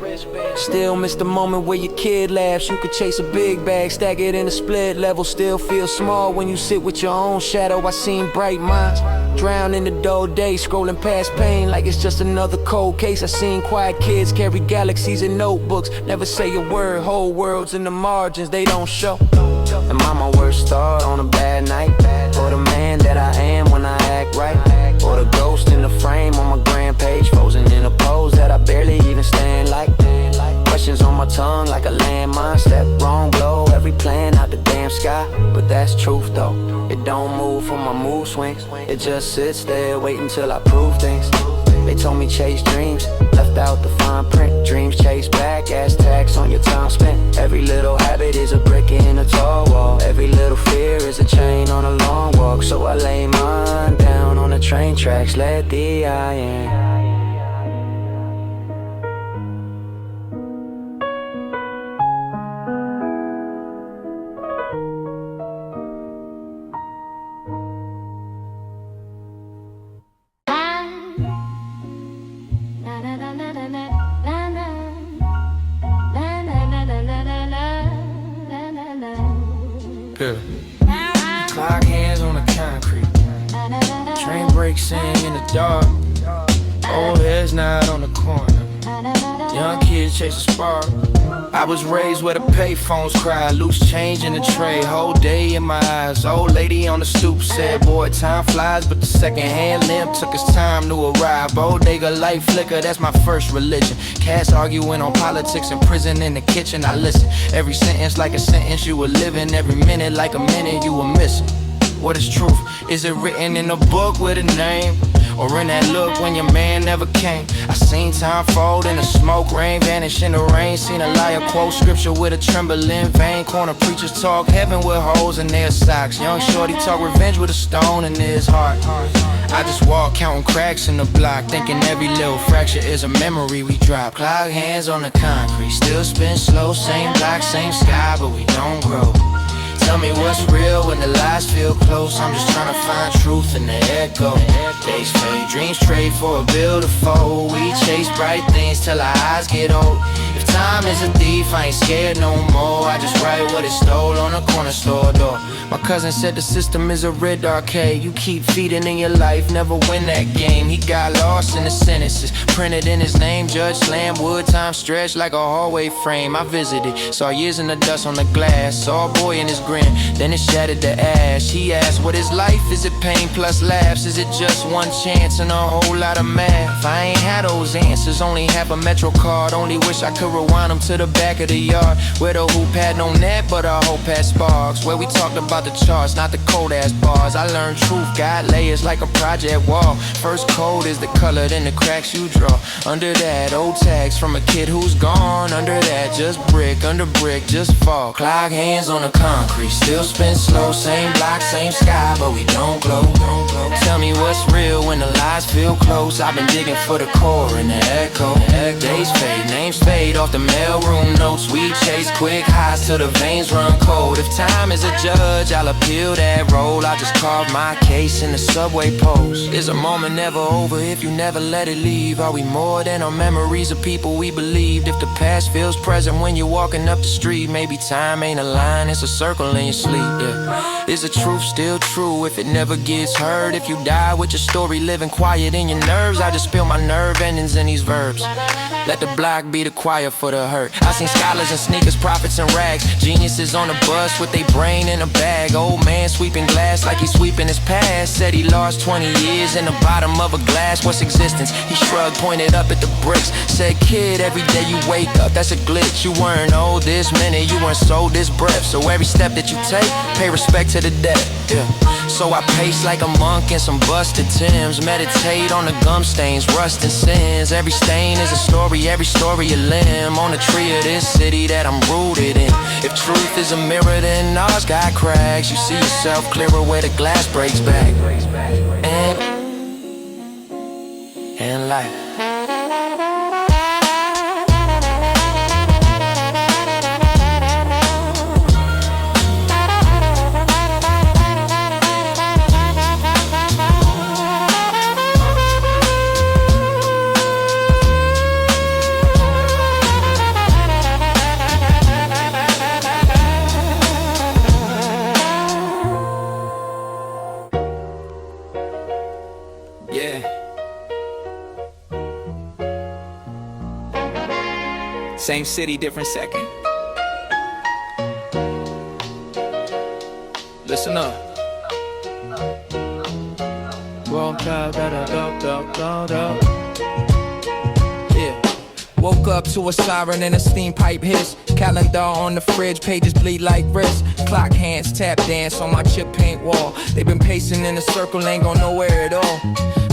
Still miss the moment where your kid laughs. You could chase a big bag, stack it in a split level. Still feel small when you sit with your own shadow. I seen bright minds drown in the dull day, scrolling past pain like it's just another cold case. I seen quiet kids carry galaxies in notebooks, never say a word, whole worlds in the margins they don't show. Am I my worst thought on a bad night? Or the man that I am when I act right? Or the ghost in the frame on my grand page, frozen in a pose that I barely even stand like? Questions on my tongue like a landmine. Step wrong, blow every plan out the damn sky. But that's truth though, it don't move from my mood swings. It just sits there waiting till I prove things. They told me chase dreams, left out the fine print. Dreams chase back, ass tax on your time spent. Every little habit is a brick in a tall wall. Every little fear is a chain on a long walk. So I lay mine down on the train tracks, let the eye in. Good. Clock hands on the concrete. Train brakes in the dark. Old heads nod on the corner. Young kids chase a spark. I was raised where the payphones cry. Loose change in the tray, whole day in my eyes. Old lady on the stoop said, boy, time flies. But the second-hand limp took its time to arrive. Bodega light flicker, that's my first religion. Cats arguing on politics in prison in the kitchen. I listen, every sentence like a sentence you were living. Every minute like a minute you were missing. What is truth? Is it written in a book with a name? Or in that look when your man never came? I seen time fold in the smoke, rain vanish in the rain. Seen a liar quote scripture with a trembling vein. Corner preachers talk heaven with holes in their socks. Young shorty talk revenge with a stone in his heart. I just walk counting cracks in the block, thinking every little fracture is a memory we drop. Clock hands on the concrete, still spin slow. Same block, same sky, but we don't grow. Tell me what's real when the lies feel close. I'm just trying to find truth in the echo. Days fade, dreams trade for a bill to fold. We chase bright things till our eyes get old. If time is a thief, I ain't scared no more. I just write what it stole on a corner store door. My cousin said the system is a red arcade. You keep feeding in your life, never win that game. He got lost in the sentences printed in his name. Judge slam wood, time stretched like a hallway frame. I visited, saw years in the dust on the glass. Saw a boy in his grin, then it shattered to ash. He asked, what is life? Is it pain plus laughs? Is it just one chance and a whole lot of math? I ain't had those answers, only have a Metro card. Only wish I could rewind them to the back of the yard, where the hoop had no net, but our hope had sparks. Where we talked about the charts, not the cold ass bars. I learned truth, got layers like a project wall. First code is the color, then the cracks you draw. Under that, old tags from a kid who's gone. Under that, just brick, under brick, just fall. Clock hands on the concrete, still spin slow. Same block, same sky, but we don't glow. Tell me what's real when the lies feel close. I've been digging for the core and the echo. Days fade, names fade off the mailroom notes. We chase quick highs till the veins run cold. If time is a judge, I'll appeal that role. I just carve my case in the subway post. Is a moment never over if you never let it leave? Are we more than our memories of people we believed? If the past feels present when you're walking up the street, maybe time ain't a line, it's a circle in your sleep. Yeah. Is the truth still true if it never gets heard? If you die with your story living quiet in your nerves, I just spill my nerve endings in these verbs. Let the block be the choir for the hurt. I seen scholars in sneakers, prophets in rags, geniuses on the bus with their brain in a bag. Old man sweeping glass like he's sweeping his past. Said he lost 20 years in the bottom of a glass. What's existence? He shrugged, pointed up at the bricks. Said, kid, every day you wake up, that's a glitch. You weren't old this minute, you weren't sold this breath. So every step that you take, pay respect to the dead. Yeah. So I pace like a monk in some busted Timbs. Meditate on the gum stains, rust and sins. Every stain is a story, every story a limb on the tree of this city that I'm rooted in. If truth is a mirror, then ours got cracks. You see yourself clearer where the glass breaks back. And life. Same city, different second. Listen up. Yeah. Woke up to a siren and a steam pipe hiss. Calendar on the fridge, pages bleed like wrist. Clock hands, tap dance on my chip paint wall. They've been pacing in a circle, ain't going nowhere at all.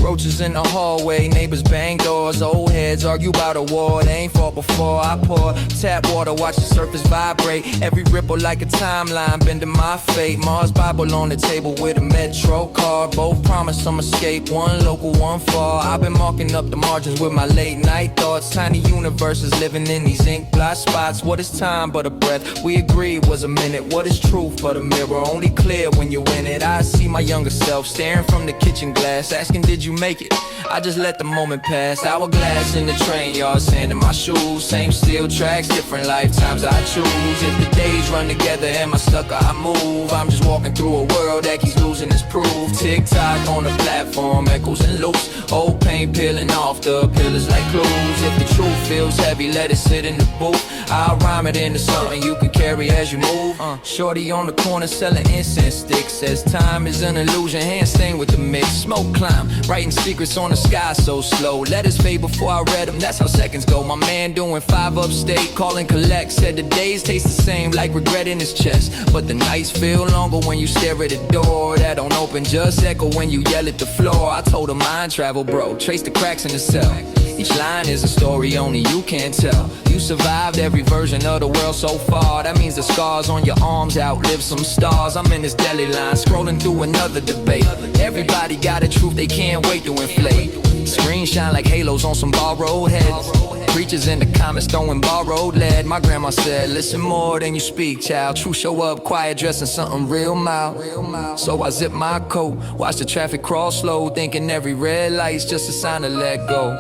Roaches in the hallway, neighbors bang doors. Old heads argue about a war, they ain't fought before. I pour tap water, watch the surface vibrate. Every ripple like a timeline, bending my fate. Mars Bible on the table with a Metro card. Both promise some escape, one local, one far. I've been marking up the margins with my late night thoughts. Tiny universes living in these ink blot spots. What is time but a breath? We agreed was a minute. What is truth but a mirror? Only clear when you're in it. I see my younger self staring from the kitchen glass, asking, did you make it. I just let the moment pass. Hourglass in the train yard, sand in my shoes. Same steel tracks, different lifetimes I choose. If the days run together, am I stuck or I move? I'm just walking through a world that keeps losing its proof. Tick-tock on the platform, echoes and loops. Old paint peeling off the pillars like clues. If the truth feels heavy, let it sit in the booth. I'll rhyme it into something you can carry as you move. Shorty on the corner selling incense sticks. Says time is an illusion, hand stained with the mix. Smoke climb, writing secrets on the sky so slow. Letters fade before I read them, that's how seconds go. My man doing 5 upstate, calling collect. Said the days taste the same, like regret in his chest. But the nights feel longer when you stare at the door that don't open, just echo when you yell at the floor. I told him mind travel, bro, trace the cracks in the cell. Each line is a story only you can tell. You survived every version of the world so far. That means the scars on your arms outlive some stars. I'm in this deli line, scrolling through another debate. Everybody got a truth they can't wait to inflate. Screens shine like halos on some borrowed heads. Preachers in the comments throwing borrowed lead. My grandma said, listen more than you speak, child. Truth show up quiet, dressing something real mild. So I zip my coat, watch the traffic cross slow, thinking every red light's just a sign to let go.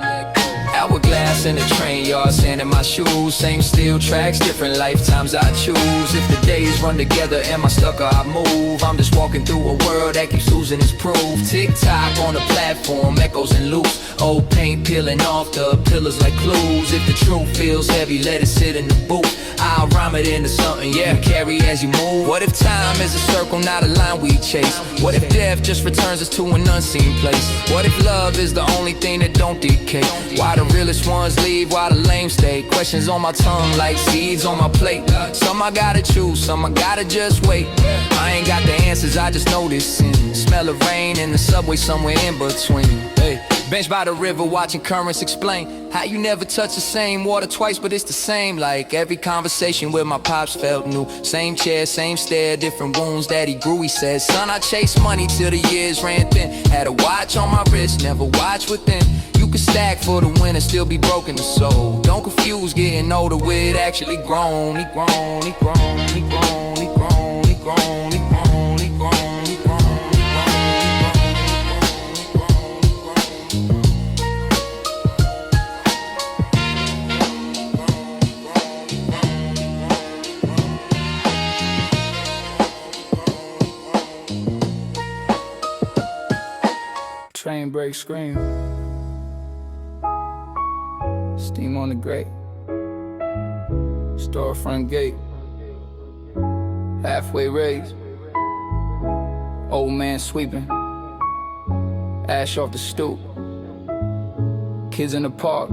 Hourglass in the train yard, sand in my shoes. Same steel tracks, different lifetimes I choose. If the days run together, am I stuck or I move? I'm just walking through a world that keeps losing its proof. Tick-tock on the platform, echoes and loops. Old paint peeling off the pillars like clues. If the truth feels heavy, let it sit in the booth. I'll rhyme it into something, yeah, carry as you move. What if time is a circle, not a line we chase? What if death just returns us to an unseen place? What if love is the only thing that don't decay? Why the realest ones leave, why the lame stay? Questions on my tongue like seeds on my plate. Some I gotta choose, some I gotta just wait. I ain't got the answers, I just know this sin. Smell of rain in the subway somewhere in between. Hey, bench by the river watching currents explain how you never touch the same water twice, but it's the same. Like every conversation with my pops felt new. Same chair, same stare, different wounds that he grew. He said, son, I chased money till the years ran thin. Had a watch on my wrist, never watch within. You can stack for the win and still be broken the soul. Don't confuse getting older with actually grown. He grown, he grown, he grown, he grown, he grown, he grown, he grown, he grown. Train break scream. Steam on the grate. Storefront gate. Halfway raised. Old man sweeping. Ash off the stoop. Kids in the park.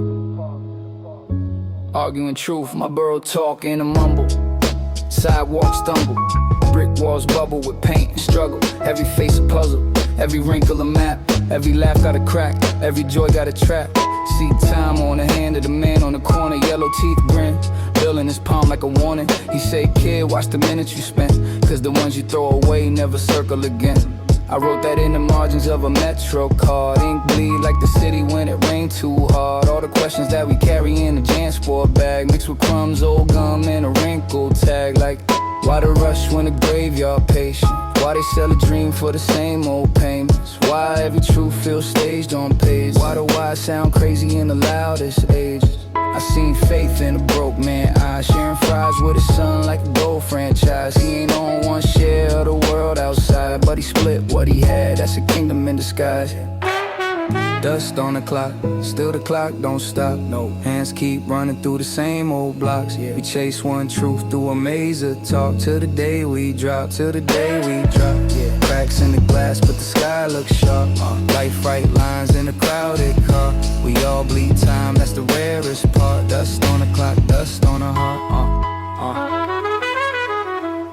Arguing truth. My borough talk in a mumble. Sidewalk stumble. Brick walls bubble with paint and struggle. Every face a puzzle. Every wrinkle a map. Every laugh got a crack. Every joy got a trap. See time on the hand of the man on the corner. Yellow teeth grin. Bill in his palm like a warning. He say, kid, watch the minutes you spent. Cause the ones you throw away never circle again. I wrote that in the margins of a Metro card. Ink bleed like the city when it rained too hard. All the questions that we carry in a JanSport bag, mixed with crumbs, old gum, and a wrinkle tag. Like, why the rush when the graveyard patient? Why they sell a dream for the same old payments? Why every truth feels staged on page? Why the why sound crazy in the loudest ages? I seen faith in a broke man eyes, sharing fries with his son like a gold franchise. He ain't on one share of the world outside, but he split what he had, that's a kingdom in disguise. Dust on the clock, still the clock don't stop. No, hands keep running through the same old blocks. Yeah, we chase one truth through a maze of talk till the day we drop, till the day we drop. Yeah, cracks in the glass, but the sky looks sharp. Life right lines in a crowded car. We all bleed time, that's the rarest part. Dust on the clock, dust on the heart.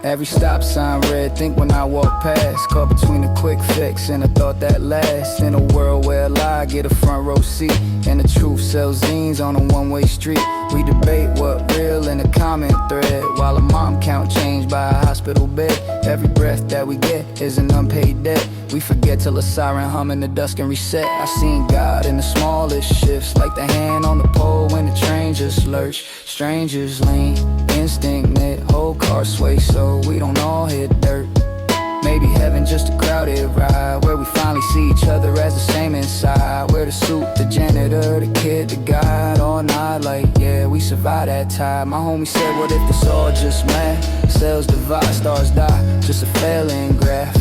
Every stop sign red, think when I walk past. Caught between a quick fix and a thought that lasts. In a world where a lie get a front row seat, and the truth sells zines on a one-way street. We debate what real in a comment thread, while a mom count change by a hospital bed. Every breath that we get is an unpaid debt. We forget till a siren hum in the dusk and reset. I seen God in the smallest shifts, like the hand on the pole when the train just lurch. Strangers lean, instinct knit, whole car sway so we don't all hit dirt. Maybe heaven just a crowded ride, where we finally see each other as the same inside. Wear the suit, the janitor, the kid, the guide, all night like, yeah, we survived that time. My homie said, what if this all just math? Cells divide, stars die, just a failing graph.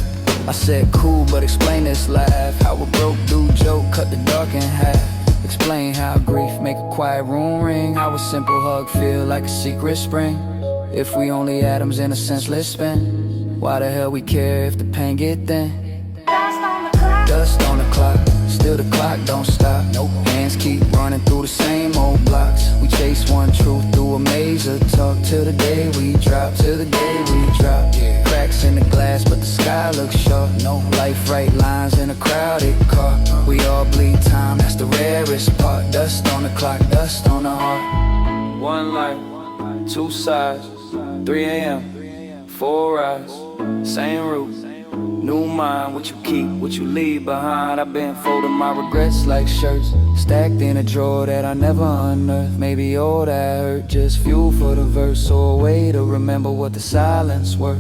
I said, cool, but explain this laugh. How a broke dude joke cut the dark in half. Explain how grief make a quiet room ring. How a simple hug feel like a secret spring. If we only atoms in a senseless spin, why the hell we care if the pain get thin? Dust on the clock, still the clock don't stop. Nope. Hands keep running through the same old blocks. We chase one truth through a maze of talk till the day we drop, till the day we drop. Yeah. Cracks in the glass, but the sky looks sharp. No life, right lines in a crowded car. We all bleed time, that's the rarest part. Dust on the clock, dust on the heart. One life, two sides, 3 a.m., 4 eyes, same route. New mind, what you keep, what you leave behind. I've been folding my regrets like shirts, stacked in a drawer that I never unearthed. Maybe all that hurt, just fuel for the verse, or a way to remember what the silence were.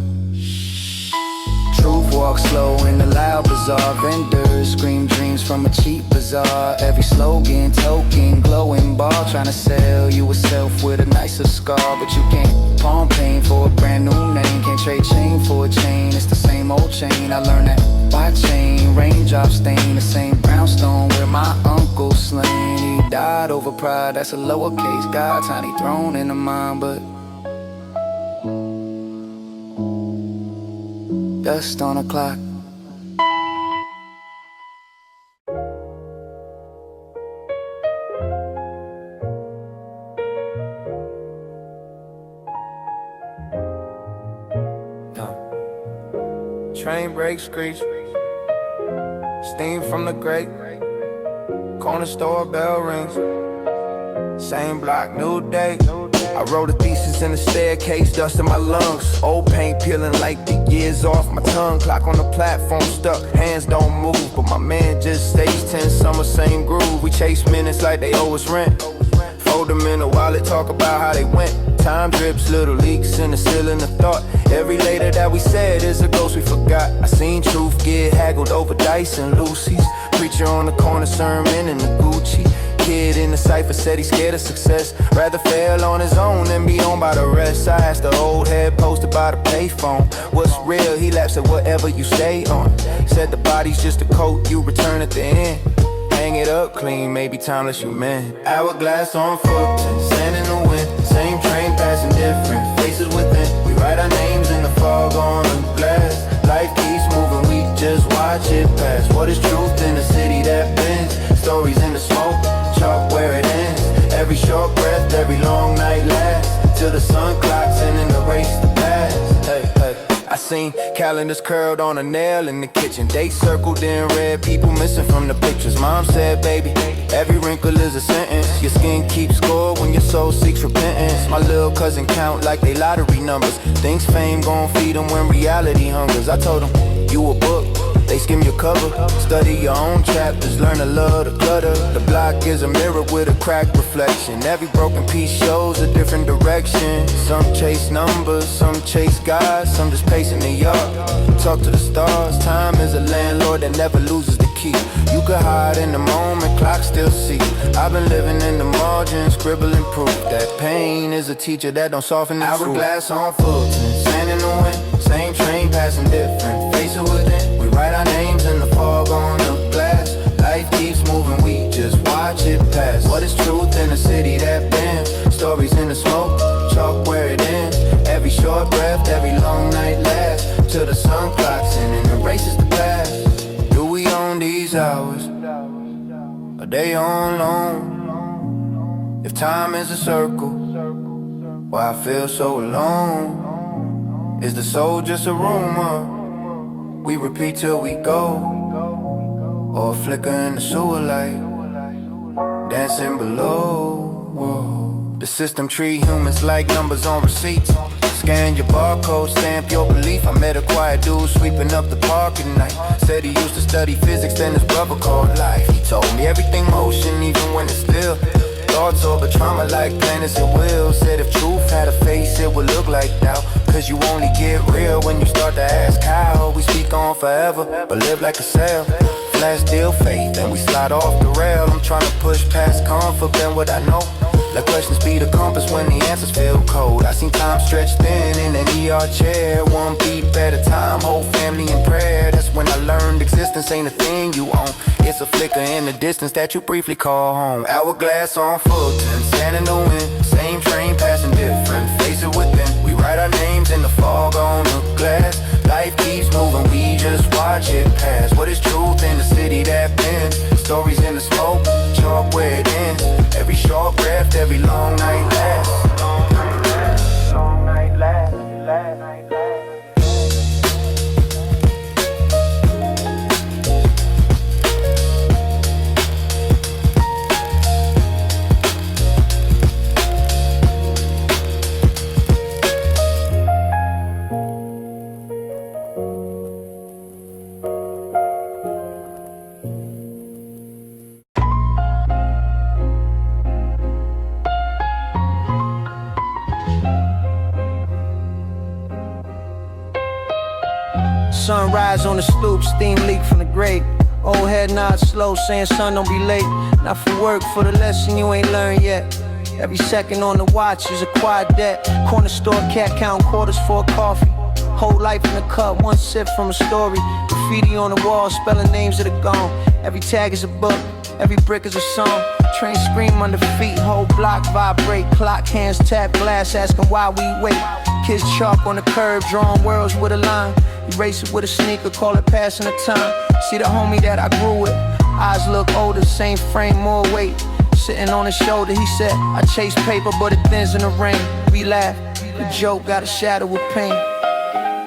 Truth walks slow in the loud bazaar. Vendors scream dreams from a cheap bazaar. Every slogan, token, glowing bar, trying to sell you a self with a nicer scar. But you can't pawn pain for a brand new name. Can't trade chain for a chain, it's the same old chain. I learned that by chain, raindrop stain. The same brownstone where my uncle slain. He died over pride, that's a lowercase God. Tiny throne in the mind, but dust on the clock. Train brakes screech, steam from the grate, corner store bell rings, same block, new day. I wrote a thesis in the staircase, dust in my lungs. Old paint peeling like the years off my tongue. Clock on the platform stuck, hands don't move. But my man just stays 10 summer, same groove. We chase minutes like they owe us rent. Fold them in a wallet, talk about how they went. Time drips, little leaks in the ceiling of thought. Every later that we said is a ghost we forgot. I seen truth get haggled over dice and Lucy's. Preacher on the corner, sermon in the Gucci. Kid in the cypher said he's scared of success. Rather fail on his own than be owned by the rest. I asked the old head posted by the payphone, what's real? He laughs at whatever you stay on. Said the body's just a coat you return at the end. Hang it up clean, maybe timeless you meant. Hourglass on foot, sand in the wind. Same train passing different faces within. We write our names in the fog on the glass. Life keeps moving, we just watch it pass. What is truth in a city that bends? Stories in the smoke, chalk where it ends. Every short breath, every long night lasts, till the sun clocks in and erase the past. Hey, hey. I seen calendars curled on a nail in the kitchen. Dates circled in red, people missing from the pictures. Mom said, baby, every wrinkle is a sentence. Your skin keeps score when your soul seeks repentance. My little cousin count like they lottery numbers. Thinks fame gon' feed them when reality hungers. I told him, you a book, they skim your cover. Study your own chapters, learn to love the clutter. The block is a mirror with a cracked reflection. Every broken piece shows a different direction. Some chase numbers, some chase God, some just pacing the yard. Talk to the stars, time is a landlord that never loses the key. You could hide in the moment, clock still see. I've been living in the margin, scribbling proof that pain is a teacher that don't soften the truth. Hourglass on foot, sand in the wind. Same train passing different faces within. We write our names in the fog on the glass. Life keeps moving, we just watch it pass. What is truth in a city that bends? Stories in the smoke, chalk where it ends. Every short breath, every long night lasts, till the sun clocks in and erases the past. Do we own these hours? Are they on loan? If time is a circle, why I feel so alone? Is the soul just a rumor we repeat till we go? Or a flicker in the sewer light, dancing below? Whoa. The system treat humans like numbers on receipts. Scan your barcode, stamp your belief. I met a quiet dude sweeping up the park at night. Said he used to study physics, then his brother called life. He told me everything motion, even when it's still. Thoughts over trauma like planets at will. Said if truth had a face, it would look like doubt. Cause you only get real when you start to ask how. We speak on forever, but live like a cell. Flash deal fade, then we slide off the rail. I'm trying to push past comfort, been what I know. Let questions be the compass when the answers feel cold. I seen time stretched thin in an ER chair. One beat at a time, whole family in prayer. That's when I learned existence ain't a thing you own. It's a flicker in the distance that you briefly call home. Hourglass on Fulton, sand in the wind. Same train passing different, face it within. We write our names in the fog on the glass. Life keeps moving, we just watch it pass. What is truth in the city that bends? Stories in the smoke, chalk where it ends. Every short breath, every long night lasts. Long night lasts, long night lasts, last night lasts. Sunrise on the stoop, steam leak from the grate. Old head nod slow, saying son don't be late. Not for work, for the lesson you ain't learned yet. Every second on the watch is a quiet debt. Corner store cat counting quarters for a coffee. Whole life in a cup, one sip from a story. Graffiti on the wall, spelling names that are gone. Every tag is a book, every brick is a song. Train scream under feet, whole block vibrate. Clock hands tap glass, asking why we wait. Kids chalk on the curb, drawing worlds with a line. Erase it with a sneaker, call it passing the time. See the homie that I grew with, eyes look older, same frame, more weight. Sitting on his shoulder, he said, I chase paper, but it thins in the rain. We laugh, the joke got a shadow of pain.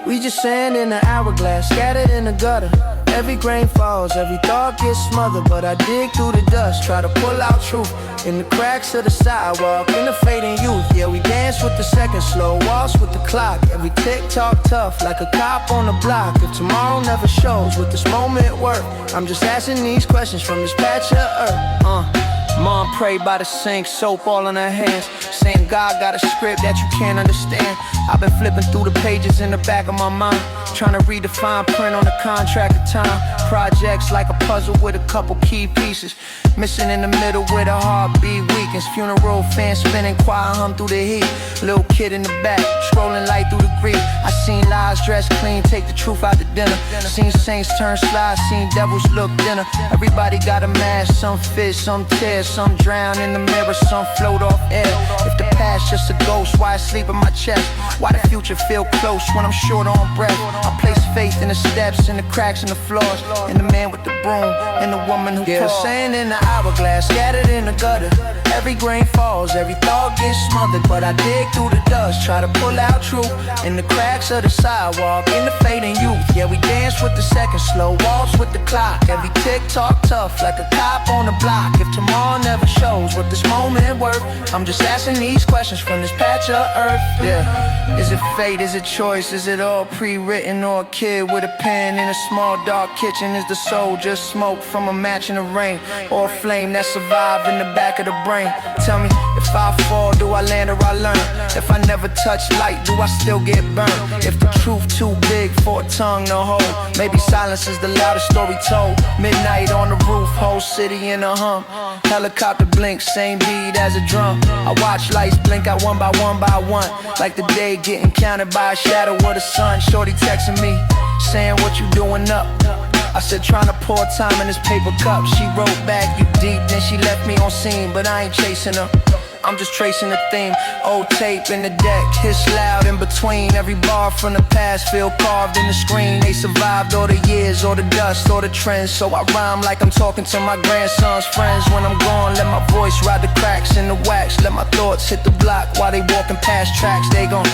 We just sand in the hourglass, scattered in the gutter. Every grain falls, every thought gets smothered. But I dig through the dust, try to pull out truth in the cracks of the sidewalk, in the fading youth. Yeah, we dance with the second slow, waltz with the clock. Every tick tock tough, like a cop on the block. If tomorrow never shows what this moment worth, I'm just asking these questions from this patch of earth. Mom prayed by the sink, soap all in her hands, saying God got a script that you can't understand. I've been flipping through the pages in the back of my mind, trying to read the fine print on the contract of time. Projects like a puzzle with a couple key pieces, missing in the middle where the heartbeat weakens. Funeral fan spinning, quiet hum through the heat. Little kid in the back, scrolling light through the grief. I seen lies dressed clean, take the truth out to dinner. Seen saints turn slides, seen devils look dinner. Everybody got a mask, some fit, some tear. Some drown in the mirror, some float off air. If the past just a ghost, why sleep in my chest? Why the future feel close when I'm short on breath? I place faith in the steps, in the cracks, in the floors, in the man with the broom, and the woman who calls. Sand in the hourglass, scattered in the gutter. Every grain falls, every thought gets smothered. But I dig through the dust, try to pull out truth in the cracks of the sidewalk, in the fading youth. Yeah, we dance with the second slow, waltz with the clock. Every tick tock tough, like a cop on the block. If tomorrow never shows what this moment worth, I'm just asking these questions from this patch of earth. Yeah, is it fate, is it choice, is it all pre-written, or a kid with a pen in a small dark kitchen? Is the soul just smoke from a match in the rain, or a flame that survived in the back of the brain? Tell me, if I fall, do I land or I learn? If I never touch light, do I still get burned? If the truth too big for a tongue to hold, maybe silence is the loudest story told. Midnight on the roof, whole city in a hum. Helicopter blinks, same beat as a drum. I watch lights blink out one by one by one, like the day getting counted by a shadow of the sun. Shorty texting me, saying what you doing up? I said trying to pour time in this paper cup. She wrote back, you deep, then she left me on scene. But I ain't chasing her, I'm just tracing the theme. Old tape in the deck, hits loud in between. Every bar from the past feel carved in the screen. They survived all the years, all the dust, all the trends. So I rhyme like I'm talking to my grandson's friends. When I'm gone, let my voice ride the cracks in the wax. Let my thoughts hit the block while they walking past tracks. They gon'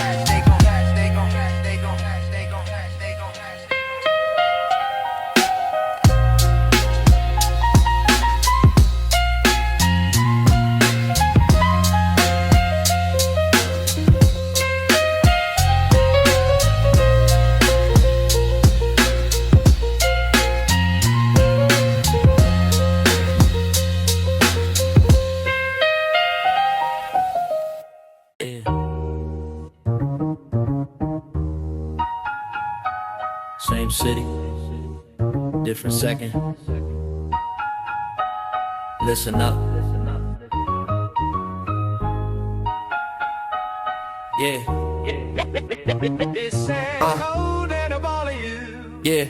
Same city, different second. Listen up. Yeah. Yeah.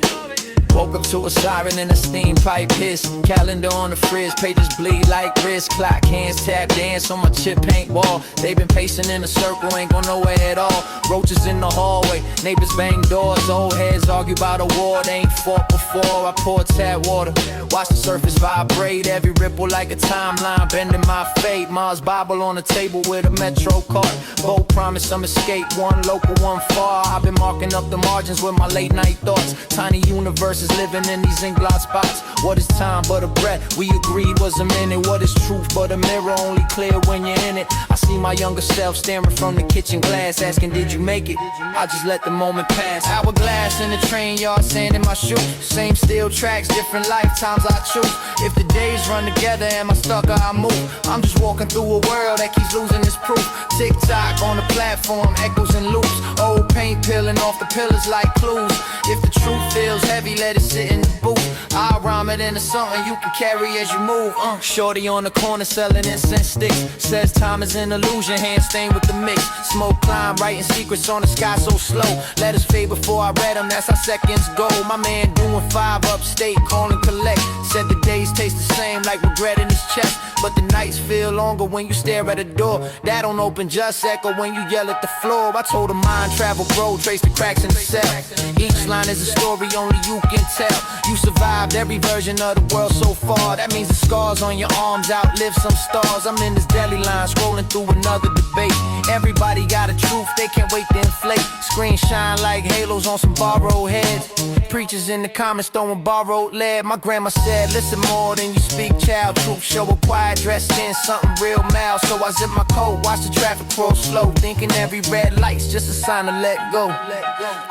Woke up to a siren and a steam pipe hiss. Calendar on the fridge, pages bleed like wrist. Clock hands tap dance on my chip paint wall. They been pacing in a circle, ain't going nowhere at all. Roaches in the hallway, neighbors bang doors. Old heads argue about a war they ain't fought before. I pour tap water, watch the surface vibrate. Every ripple like a timeline, bending my fate. Mars Bible on the table with a Metro card. Both promise some escape, one local, one far. I've been marking up the margins with my late night thoughts. Tiny universes living in these ink-blot spots. What is time but a breath? We agreed was a minute. What is truth but a mirror? Only clear when you're in it. I see my younger self staring from the kitchen glass, asking, did you make it? I just let the moment pass. Hourglass in the train yard, sand in my shoes. Same steel tracks, different lifetimes I choose. If the days run together, am I stuck or I move? I'm just walking through a world that keeps losing its proof. Tick-tock on the platform, echoes and loops. Old paint peeling off the pillars like clues. If the truth feels heavy, let it sit in the booth. I'll rhyme it into something you can carry as you move. Shorty on the corner selling incense sticks. Says time is an illusion, hand stained with the mix. Smoke climb, writing secrets on the sky so slow. Letters fade before I read them, that's how seconds go. My man doing 5 upstate, calling collect. Said the days taste the same like regret in his chest. But the nights feel longer when you stare at a door that don't open, just echo when you yell at the floor. I told him mind travel, bro, trace the cracks in the cell. Each line is a story only you can tell. You survived every version of the world so far. That means the scars on your arms outlive some stars. I'm in this deli line scrolling through another debate. Everybody got a truth, they can't wait to inflate. Screens shine like halos on some borrowed heads. Preachers in the comments throwing borrowed lead. My grandma said, listen more than you speak, child. Truth show a quiet, dressed in something real mild. So I zip my coat, watch the traffic cross slow, thinking every red light's just a sign to let go.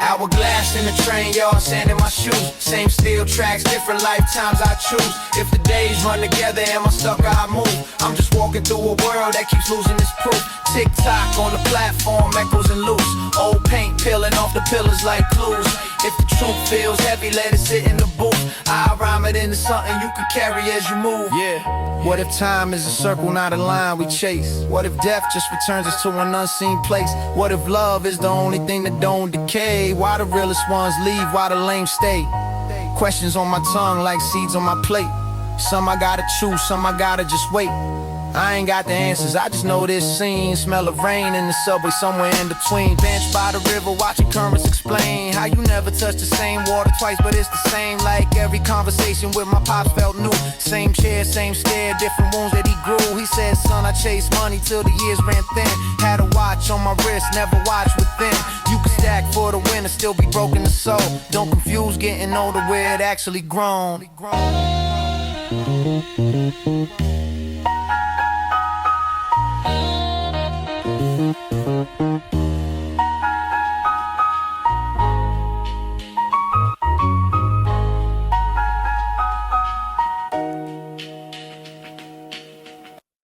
Hourglass in the train yard, sand in my shoes. Same steel tracks, different lifetimes I choose. If the days run together, am I stuck or I move? I'm just walking through a world that keeps losing its proof. Tick-tock on the platform, echoes and loops. Old paint peeling off the pillars like clues. If the truth feels heavy, let it sit in the booth. I'll rhyme it into something you can carry as you move. Yeah. What if time is a circle, not a line we chase? What if death just returns us to an unseen place? What if love is the only thing that don't decay? Why the realest ones leave, why the lame stay? Questions on my tongue like seeds on my plate. Some I gotta choose, some I gotta just wait. I ain't got the answers, I just know this scene. Smell of rain in the subway, somewhere in between. Bench by the river, watching currents explain how you never touch the same water twice, but it's the same. Like every conversation with my pops felt new. Same chair, same stare, different wounds that he grew. He said, son, I chased money till the years ran thin. Had a watch on my wrist, never watched within. You can stack for the win and still be broken the soul. Don't confuse getting older where it actually grown.